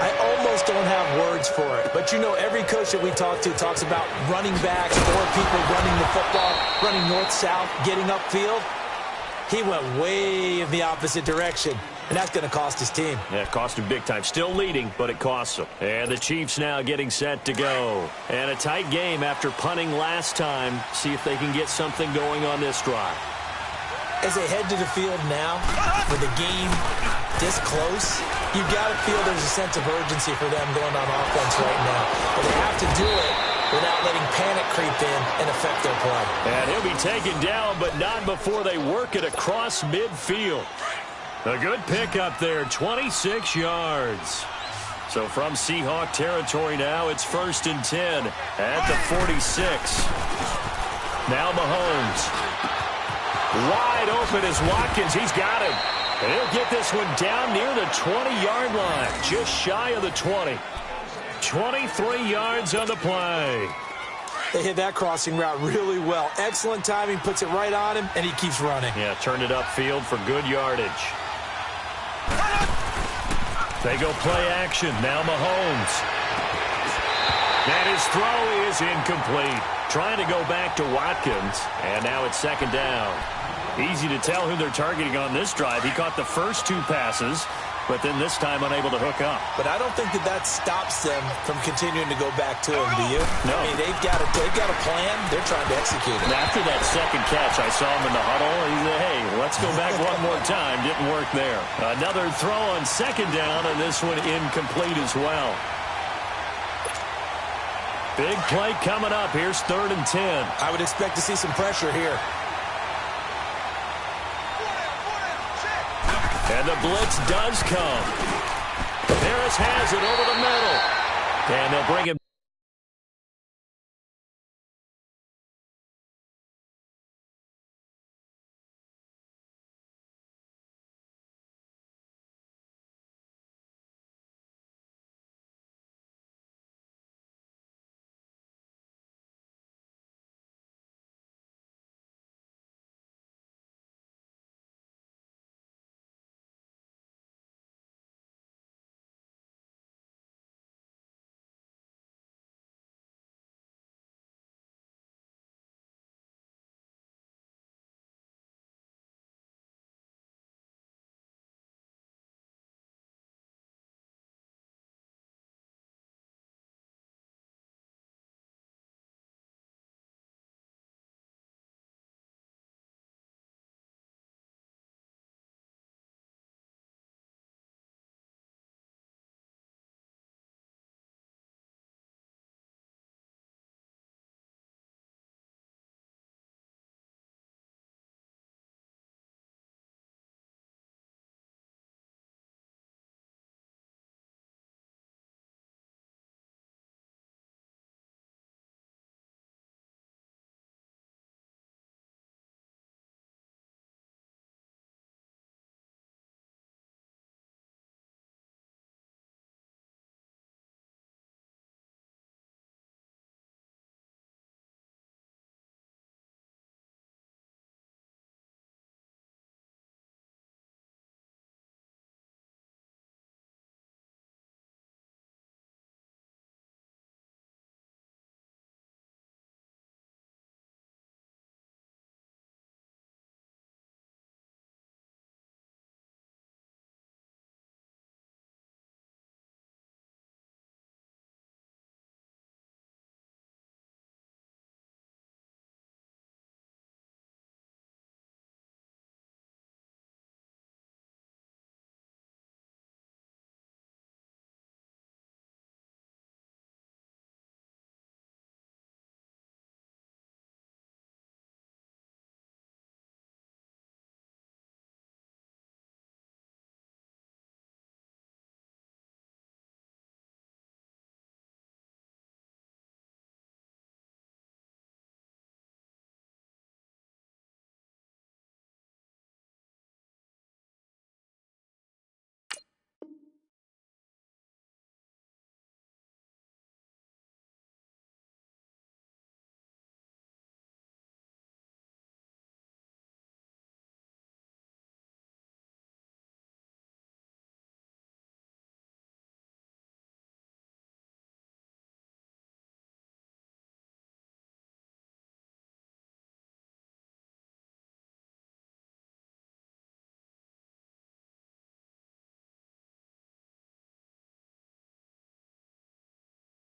I almost don't have words for it. But, you know, every coach that we talk to talks about running backs, 4 people running the football, running north-south, getting upfield. He went way in the opposite direction. And that's going to cost his team. Yeah, it cost him big time. Still leading, but it costs him. And the Chiefs now getting set to go. And a tight game after punting last time. See if they can get something going on this drive. As they head to the field now, with the game this close, you've got to feel there's a sense of urgency for them going on offense right now. But they have to do it without letting panic creep in and affect their play. And he'll be taken down, but not before they work it across midfield. A good pickup there, 26 yards. So from Seahawk territory now, it's 1st and 10 at the 46. Now Mahomes. Wide open is Watkins. He's got him. And he'll get this one down near the 20-yard line, just shy of the 20. 23 yards on the play. They hit that crossing route really well. Excellent timing, puts it right on him, and he keeps running. Yeah, turned it upfield for good yardage. They go play action. Now Mahomes. And his throw is incomplete. Trying to go back to Watkins. And now it's 2nd down. Easy to tell who they're targeting on this drive. He caught the first 2 passes, but then this time unable to hook up. But I don't think that stops them from continuing to go back to him, do you? No. I mean, they've got a plan. They're trying to execute it. And after that second catch, I saw him in the huddle. He said, hey, let's go back one more time. Didn't work there. Another throw on 2nd down, and this one incomplete as well. Big play coming up. Here's 3rd and 10. I would expect to see some pressure here. And the blitz does come. Harris has it over the middle. And they'll bring him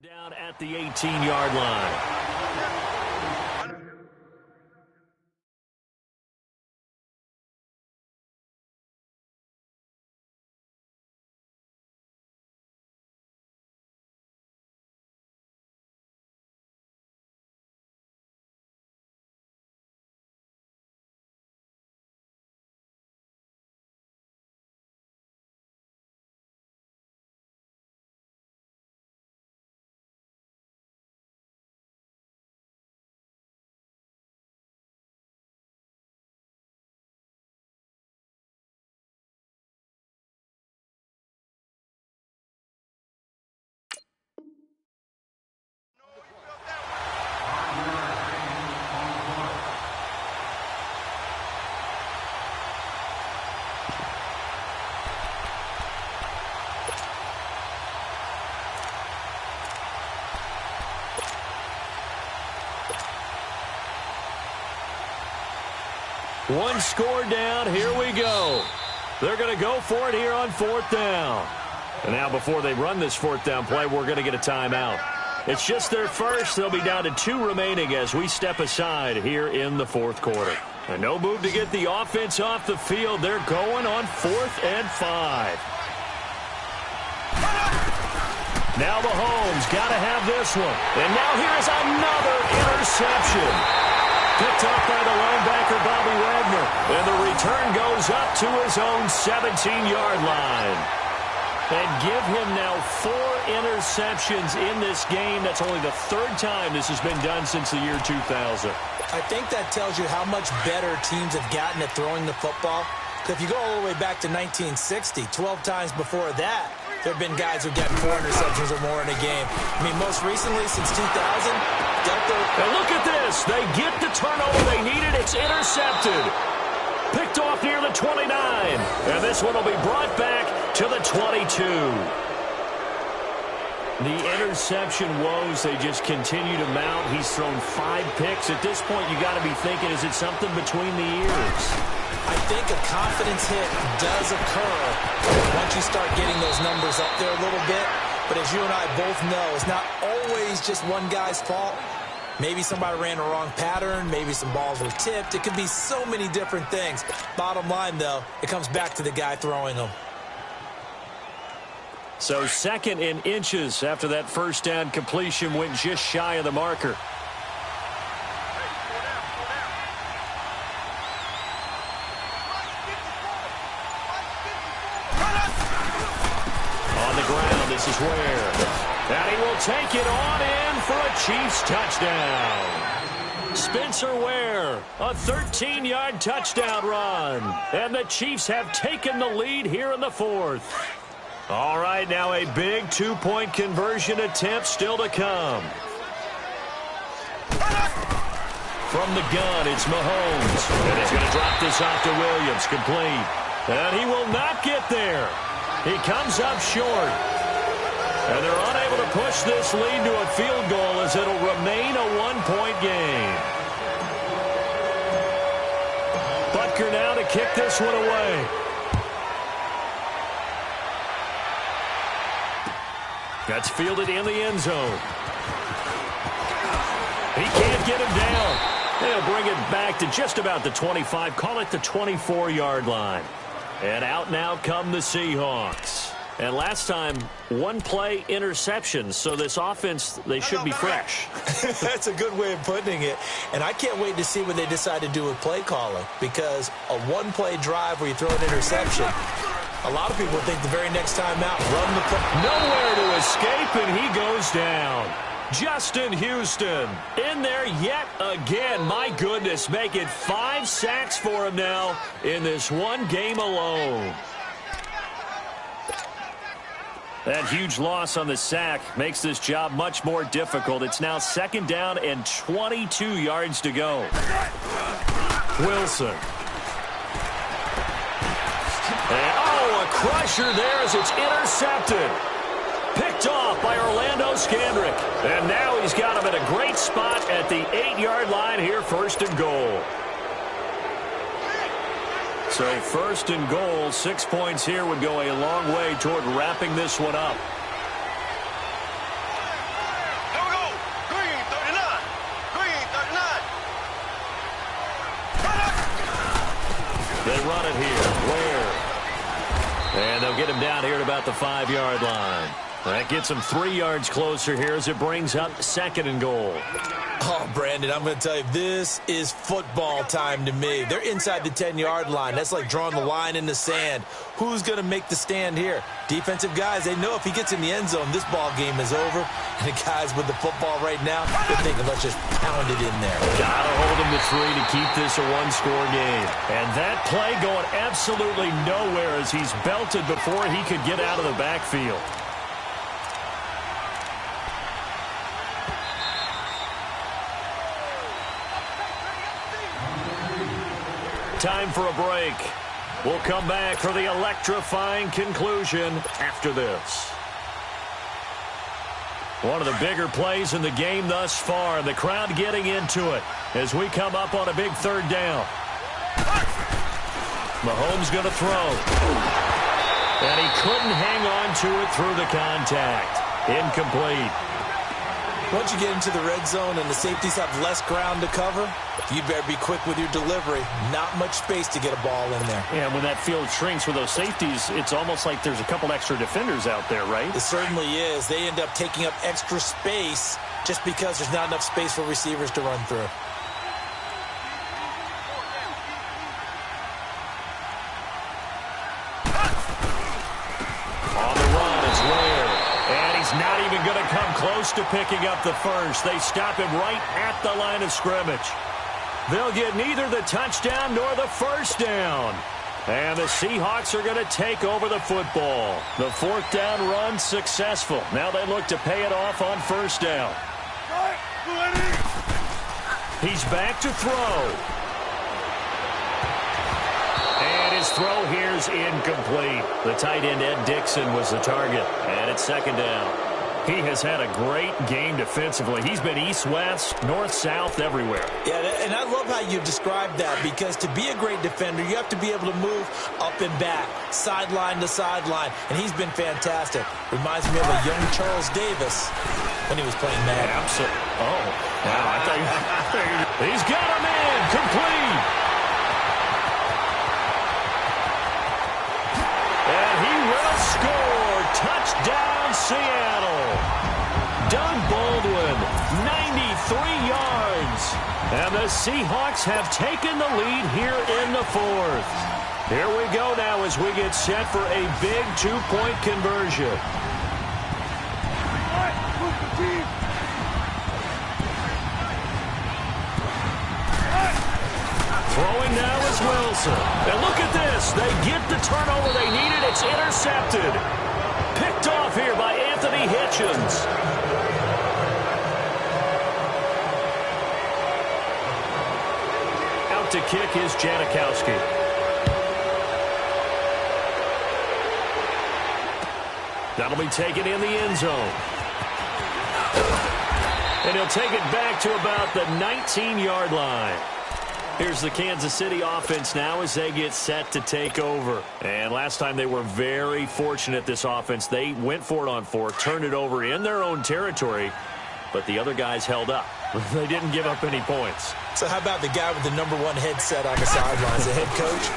Down at the 18-yard line. One score down. Here we go. They're going to go for it here on 4th down. And now before they run this 4th down play, we're going to get a timeout. It's just their first. They'll be down to 2 remaining as we step aside here in the 4th quarter. And no move to get the offense off the field. They're going on 4th and 5. Now Mahomes got to have this one. And now here's another interception. Picked up by the linebacker, Bobby Wagner. And the return goes up to his own 17-yard line. And give him now 4 interceptions in this game. That's only the 3rd time this has been done since the year 2000. I think that tells you how much better teams have gotten at throwing the football. If you go all the way back to 1960, 12 times before that, there have been guys who've gotten 4 interceptions or more in a game. I mean, most recently, since 2000, Delta. And look at this. They get the turnover they needed. It's intercepted. Picked off near the 29. And this one will be brought back to the 22. The interception woes, they just continue to mount. He's thrown 5 picks. At this point, you got to be thinking, is it something between the ears? I think a confidence hit does occur once you start getting those numbers up there a little bit. But as you and I both know, it's not always just one guy's fault. Maybe somebody ran a wrong pattern. Maybe some balls were tipped. It could be so many different things. Bottom line, though, it comes back to the guy throwing them. So 2nd and inches after that first down completion went just shy of the marker. On the ground, this is Ware. And he will take it on in for a Chiefs touchdown. Spencer Ware, a 13-yard touchdown run. And the Chiefs have taken the lead here in the 4th. All right, now a big 2-point conversion attempt still to come. From the gun, it's Mahomes. And he's going to drop this off to Williams, complete. And he will not get there. He comes up short. And they're unable to push this lead to a field goal as it'll remain a 1-point game. Butker now to kick this one away. That's fielded in the end zone. He can't get him down. They'll bring it back to just about the 25. Call it the 24-yard line. And out now come the Seahawks. And last time, 1-play interception. So this offense, they should be fresh. That's a good way of putting it. And I can't wait to see what they decide to do with play calling. Because a 1-play drive where you throw an interception, a lot of people think the very next time out, run the play. Nowhere to escape, and he goes down. Justin Houston in there yet again. My goodness, make it 5 sacks for him now in this one game alone. That huge loss on the sack makes this job much more difficult. It's now 2nd down and 22 yards to go. Wilson. A crusher there as it's intercepted. Picked off by Orlando Scandrick. And now he's got him at a great spot at the 8-yard line here, 1st and goal. So 1st and goal, 6 points here would go a long way toward wrapping this one up. they'll get him down here at about the 5-yard line. That gets him 3 yards closer here as it brings up 2nd and goal. Oh, Brandon, I'm going to tell you, this is football time to me. They're inside the 10-yard line. That's like drawing the line in the sand. Who's going to make the stand here? Defensive guys, they know if he gets in the end zone, this ball game is over. And the guys with the football right now, they're thinking, let's just pound it in there. Got to hold him to 3 to keep this a one-score game. And that play going absolutely nowhere as he's belted before he could get out of the backfield. Time for a break. We'll come back for the electrifying conclusion after this. One of the bigger plays in the game thus far. The crowd getting into it as we come up on a big 3rd down. Mahomes going to throw. And he couldn't hang on to it through the contact. Incomplete. Once you get into the red zone and the safeties have less ground to cover, you better be quick with your delivery. Not much space to get a ball in there. Yeah, when that field shrinks with those safeties, it's almost like there's a couple extra defenders out there, right? It certainly is. They end up taking up extra space just because there's not enough space for receivers to run through. On the run, it's Ware. And he's not even going to come close to picking up the first. They stop him right at the line of scrimmage. They'll get neither the touchdown nor the first down. And the Seahawks are going to take over the football. The 4th down run successful. Now they look to pay it off on 1st down. He's back to throw. And his throw here's incomplete. The tight end, Ed Dixon, was the target. And it's 2nd down. He has had a great game defensively. He's been east-west, north-south, everywhere. Yeah, and I love how you described that, because to be a great defender, you have to be able to move up and back, sideline to sideline, and he's been fantastic. Reminds me of a young Charles Davis when he was playing Madden. Absolutely. Oh, wow, I thought he's got him in, complete. And he will score. Touchdown, Seattle. Doug Baldwin, 93 yards. And the Seahawks have taken the lead here in the 4th. Here we go now as we get set for a big 2-point conversion. Throwing now is Wilson. And look at this. They get the turnover they needed. It's intercepted. Picked off here by Anthony Hitchens. Out to kick is Janikowski. That'll be taken in the end zone. And he'll take it back to about the 19-yard line. Here's the Kansas City offense now as they get set to take over. And last time they were very fortunate, this offense. They went for it on 4, turned it over in their own territory, but the other guys held up. They didn't give up any points. So how about the guy with the #1 headset on the sidelines, the head coach?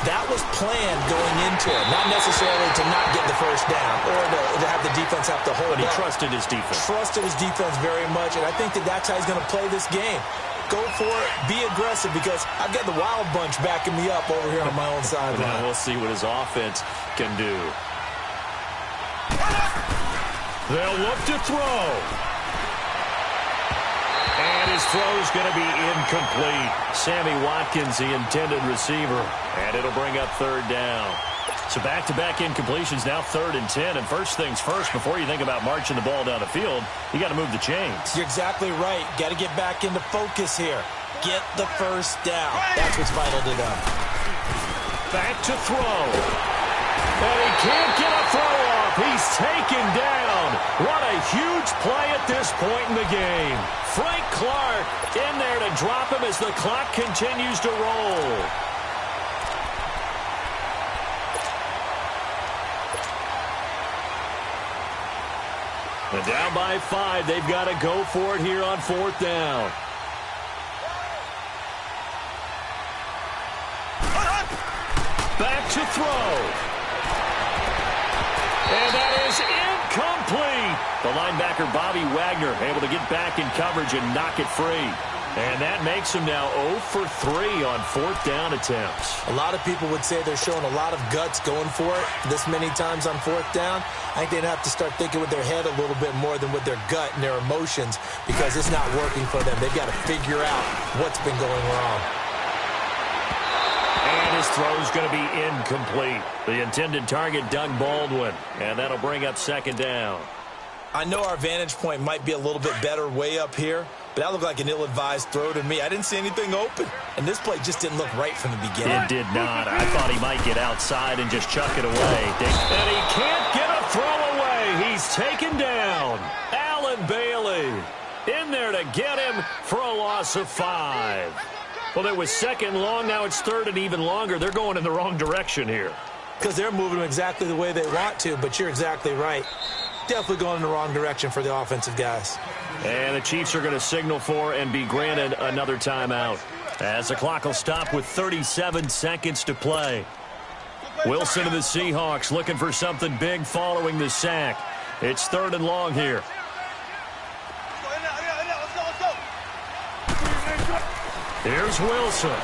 That was planned going into it, not necessarily to not get the first down or to have the defense have to hold But he up. trusted his defense. Trusted his defense very much, and I think that's how he's going to play this game. Go for it, be aggressive, because I've got the Wild Bunch backing me up over here on my own sideline. Now we'll see what his offense can do. They'll look to throw. And his throw's going to be incomplete. Sammy Watkins, the intended receiver. And it'll bring up 3rd down. So back-to-back incompletions, now 3rd and 10. And first things first, before you think about marching the ball down the field, you got to move the chains. You're exactly right. Got to get back into focus here. Get the first down. That's what's vital to them. Back to throw. And he can't get a throw off. He's taken down. What a huge play at this point in the game. Frank Clark in there to drop him as the clock continues to roll. And down by 5, they've got to go for it here on 4th down. Back to throw. The linebacker, Bobby Wagner, able to get back in coverage and knock it free. And that makes him now 0 for 3 on 4th down attempts. A lot of people would say they're showing a lot of guts going for it this many times on 4th down. I think they'd have to start thinking with their head a little bit more than with their gut and their emotions because it's not working for them. They've got to figure out what's been going wrong. And his throw's going to be incomplete. The intended target, Doug Baldwin. And that'll bring up 2nd down. I know our vantage point might be a little bit better way up here, but that looked like an ill-advised throw to me. I didn't see anything open, and this play just didn't look right from the beginning. It did not. I thought he might get outside and just chuck it away. And he can't get a throw away. He's taken down. Allen Bailey in there to get him for a loss of 5. Well, it was 2nd long. Now it's 3rd and even longer. They're going in the wrong direction here. Because they're moving them exactly the way they want to, but you're exactly right. Definitely going in the wrong direction for the offensive guys. And the Chiefs are going to signal for and be granted another timeout as the clock will stop with 37 seconds to play. Wilson and the Seahawks looking for something big following the sack. It's 3rd and long here. Here's Wilson.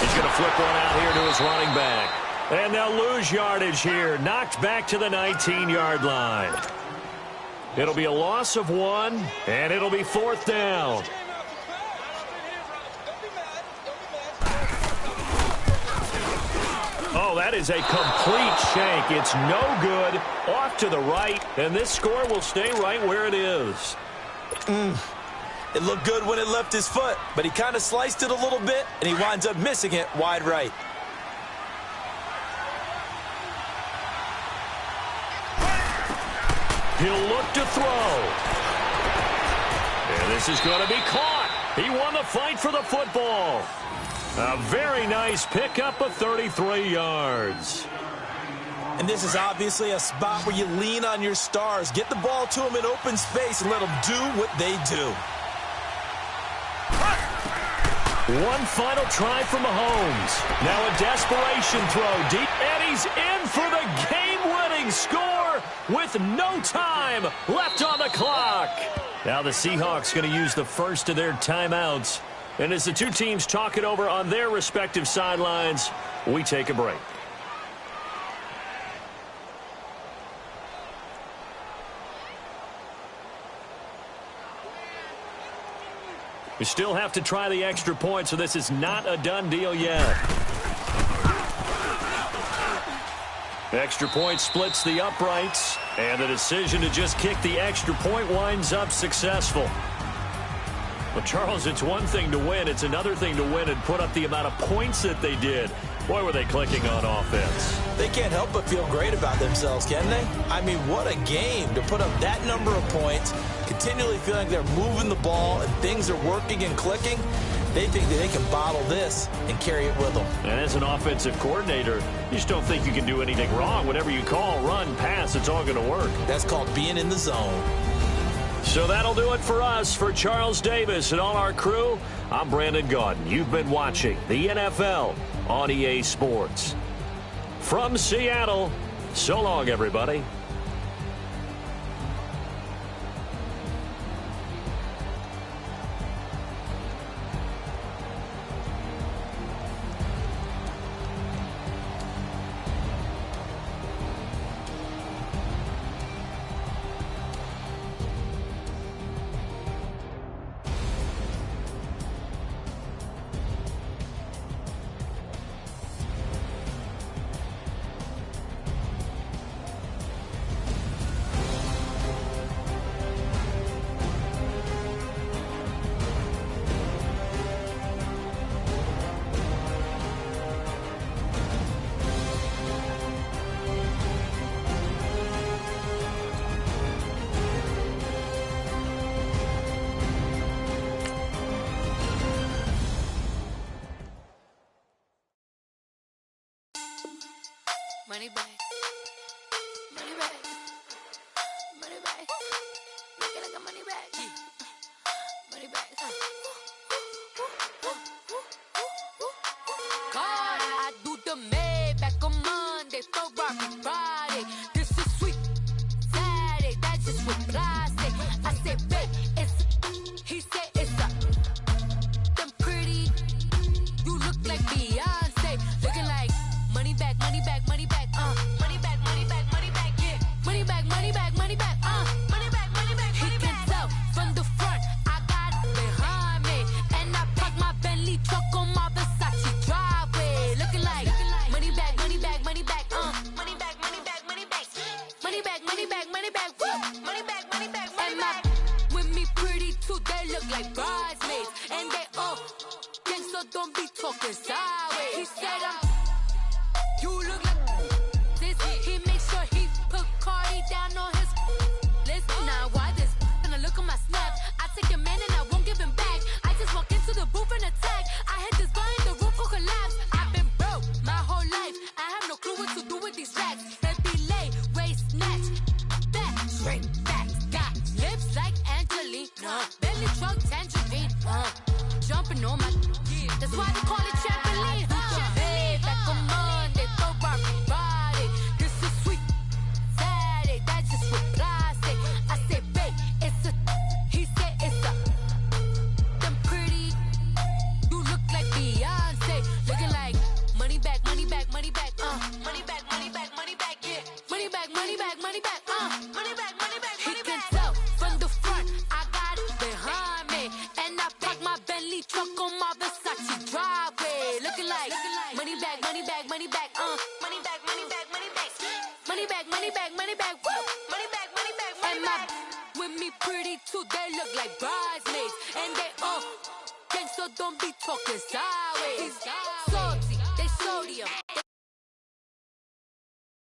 He's going to flip one out here to his running back. And they'll lose yardage here. Knocked back to the 19-yard line. It'll be a loss of 1, and it'll be 4th down. Oh, that is a complete shank. It's no good. Off to the right, and this score will stay right where it is. It looked good when it left his foot, but he kind of sliced it a little bit, and he winds up missing it wide right. He'll look to throw. And this is going to be caught. He won the fight for the football. A very nice pickup of 33 yards. And this is obviously a spot where you lean on your stars. Get the ball to them in open space and let them do what they do. One final try from Mahomes. Now a desperation throw deep, and he's in for the game-winning score with no time left on the clock. Now the Seahawks going to use the first of their timeouts. And as the two teams talk it over on their respective sidelines, we take a break. We still have to try the extra point, so this is not a done deal yet. Extra point splits the uprights, and the decision to just kick the extra point winds up successful. Well, Charles, it's one thing to win. It's another thing to win and put up the amount of points that they did. Boy, were they clicking on offense. They can't help but feel great about themselves, can they? I mean, what a game to put up that number of points, continually feeling they're moving the ball and things are working and clicking. They think that they can bottle this and carry it with them. And as an offensive coordinator, you just don't think you can do anything wrong. Whatever you call, run, pass, it's all going to work. That's called being in the zone. So that'll do it for us. For Charles Davis and all our crew, I'm Brandon Gaudin. You've been watching the NFL on EA Sports. From Seattle, so long, everybody. Money back. Money back. Money back. Looking like a money back. Money back. God, I do the Maybach on Monday, Ferrari Friday. This is sweet Saturday, that's just what plastic. I said, babe, he said it's a, them pretty, you look like Beyonce, looking like money back, money back, money back, money back, money back, money back, yeah, money back, money back, money back, money back, money back, he can tell from the front, I got it behind me, and I parked my Bentley truck on my Versace driveway, looking like money back, money back, money back, money back, money back, money back, money back, money back, money back, money back, money back, money back, with me pretty too, they look like bridesmaids, and they all gang, so don't be talking sideways. He said you look like this. He make sure he put Cardi down on his list. Now why this? Gonna look at my snap. I take a man and I won't give him back. I just walk into the booth and attack. I hit this guy in the roof will collapse. I've been broke my whole life. I have no clue what to do with these racks. Baby lay, waist snatch, back, straight back. Got lips like Angelina, belly truck tangerine. Jumping on my, that's why they call it trampoline. Hey, back on Monday, throw body. This is sweet Saturday, that's just with plastic. I said, babe, it's a, he said it's a, them pretty, you look like Beyonce, looking like money back, money back, money back, money back, money back, money back, yeah, money back, money back, money back, money back, money back, money back. He can tell from the front, I got it behind me, and I parked my Bentley truck on my Versace driveway, looking like money back, money back, money back, money back, money back, money back, money back, money back, money back, woo, money back, money back, money back. With me pretty too, they look like bridesmaids, and they all gang, so don't be talking sideways.